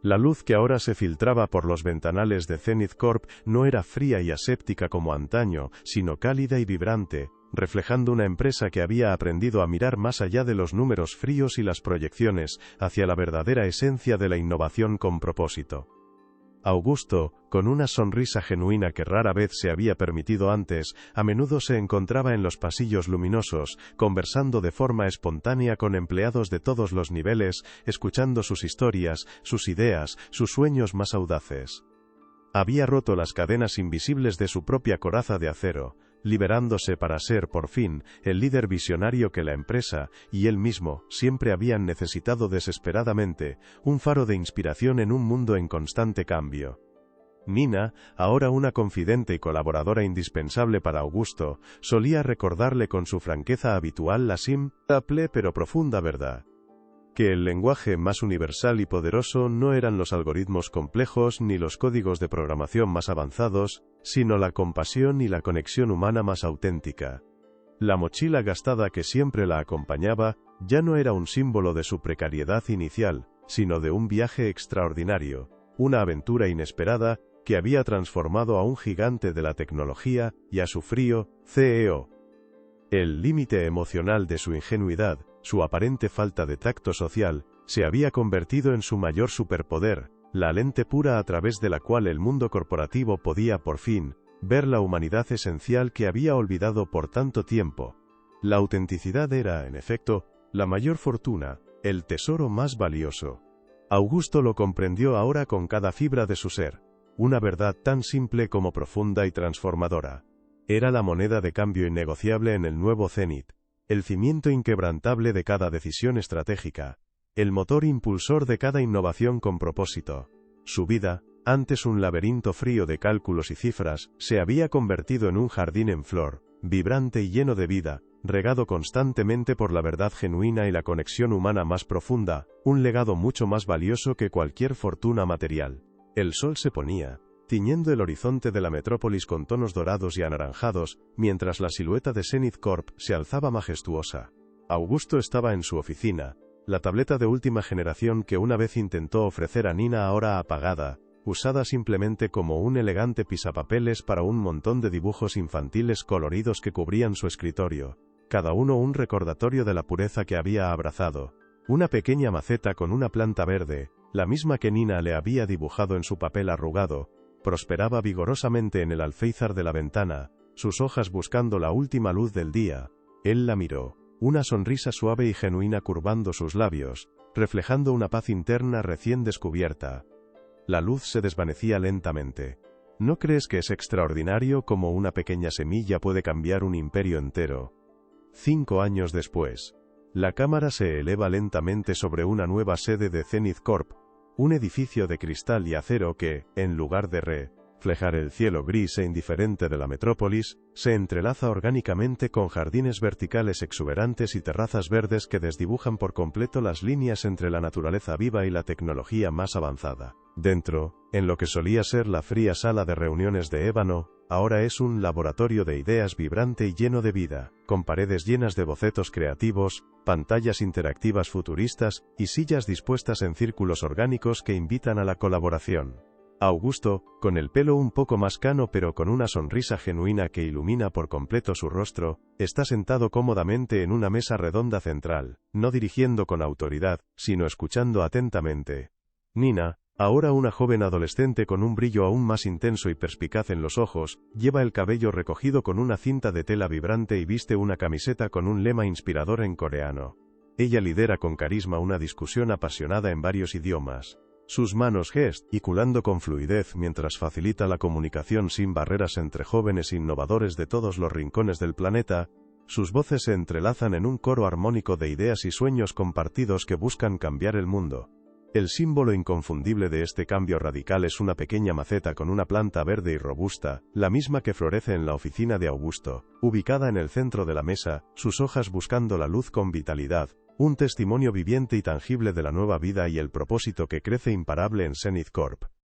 La luz que ahora se filtraba por los ventanales de Zenith Corp no era fría y aséptica como antaño, sino cálida y vibrante, reflejando una empresa que había aprendido a mirar más allá de los números fríos y las proyecciones, hacia la verdadera esencia de la innovación con propósito. Augusto, con una sonrisa genuina que rara vez se había permitido antes, a menudo se encontraba en los pasillos luminosos, conversando de forma espontánea con empleados de todos los niveles, escuchando sus historias, sus ideas, sus sueños más audaces. Había roto las cadenas invisibles de su propia coraza de acero, liberándose para ser, por fin, el líder visionario que la empresa, y él mismo, siempre habían necesitado desesperadamente, un faro de inspiración en un mundo en constante cambio. Nina, ahora una confidente y colaboradora indispensable para Augusto, solía recordarle con su franqueza habitual la simple pero profunda verdad. Que el lenguaje más universal y poderoso no eran los algoritmos complejos ni los códigos de programación más avanzados, sino la compasión y la conexión humana más auténtica. La mochila gastada que siempre la acompañaba, ya no era un símbolo de su precariedad inicial, sino de un viaje extraordinario, una aventura inesperada, que había transformado a un gigante de la tecnología y a su frío CEO. El límite emocional de su ingenuidad, su aparente falta de tacto social, se había convertido en su mayor superpoder, la lente pura a través de la cual el mundo corporativo podía por fin ver la humanidad esencial que había olvidado por tanto tiempo. La autenticidad era, en efecto, la mayor fortuna, el tesoro más valioso. Augusto lo comprendió ahora con cada fibra de su ser, una verdad tan simple como profunda y transformadora. Era la moneda de cambio innegociable en el nuevo Zenith, el cimiento inquebrantable de cada decisión estratégica, el motor impulsor de cada innovación con propósito. Su vida, antes un laberinto frío de cálculos y cifras, se había convertido en un jardín en flor, vibrante y lleno de vida, regado constantemente por la verdad genuina y la conexión humana más profunda, un legado mucho más valioso que cualquier fortuna material. El sol se ponía, tiñendo el horizonte de la metrópolis con tonos dorados y anaranjados, mientras la silueta de Zenith Corp se alzaba majestuosa. Augusto estaba en su oficina, la tableta de última generación que una vez intentó ofrecer a Nina ahora apagada, usada simplemente como un elegante pisapapeles para un montón de dibujos infantiles coloridos que cubrían su escritorio, cada uno un recordatorio de la pureza que había abrazado. Una pequeña maceta con una planta verde, la misma que Nina le había dibujado en su papel arrugado, prosperaba vigorosamente en el alféizar de la ventana, sus hojas buscando la última luz del día. Él la miró, una sonrisa suave y genuina curvando sus labios, reflejando una paz interna recién descubierta. La luz se desvanecía lentamente. ¿No crees que es extraordinario cómo una pequeña semilla puede cambiar un imperio entero? 5 años después. La cámara se eleva lentamente sobre una nueva sede de Zenith Corp, un edificio de cristal y acero que, en lugar de reflejar el cielo gris e indiferente de la metrópolis, se entrelaza orgánicamente con jardines verticales exuberantes y terrazas verdes que desdibujan por completo las líneas entre la naturaleza viva y la tecnología más avanzada. Dentro, en lo que solía ser la fría sala de reuniones de ébano, ahora es un laboratorio de ideas vibrante y lleno de vida, con paredes llenas de bocetos creativos, pantallas interactivas futuristas, y sillas dispuestas en círculos orgánicos que invitan a la colaboración. Augusto, con el pelo un poco más cano pero con una sonrisa genuina que ilumina por completo su rostro, está sentado cómodamente en una mesa redonda central, no dirigiendo con autoridad, sino escuchando atentamente. Nina, ahora una joven adolescente con un brillo aún más intenso y perspicaz en los ojos, lleva el cabello recogido con una cinta de tela vibrante y viste una camiseta con un lema inspirador en coreano. Ella lidera con carisma una discusión apasionada en varios idiomas. Sus manos gesticulando con fluidez mientras facilita la comunicación sin barreras entre jóvenes innovadores de todos los rincones del planeta, sus voces se entrelazan en un coro armónico de ideas y sueños compartidos que buscan cambiar el mundo. El símbolo inconfundible de este cambio radical es una pequeña maceta con una planta verde y robusta, la misma que florece en la oficina de Augusto, ubicada en el centro de la mesa, sus hojas buscando la luz con vitalidad, un testimonio viviente y tangible de la nueva vida y el propósito que crece imparable en Zenith Corp.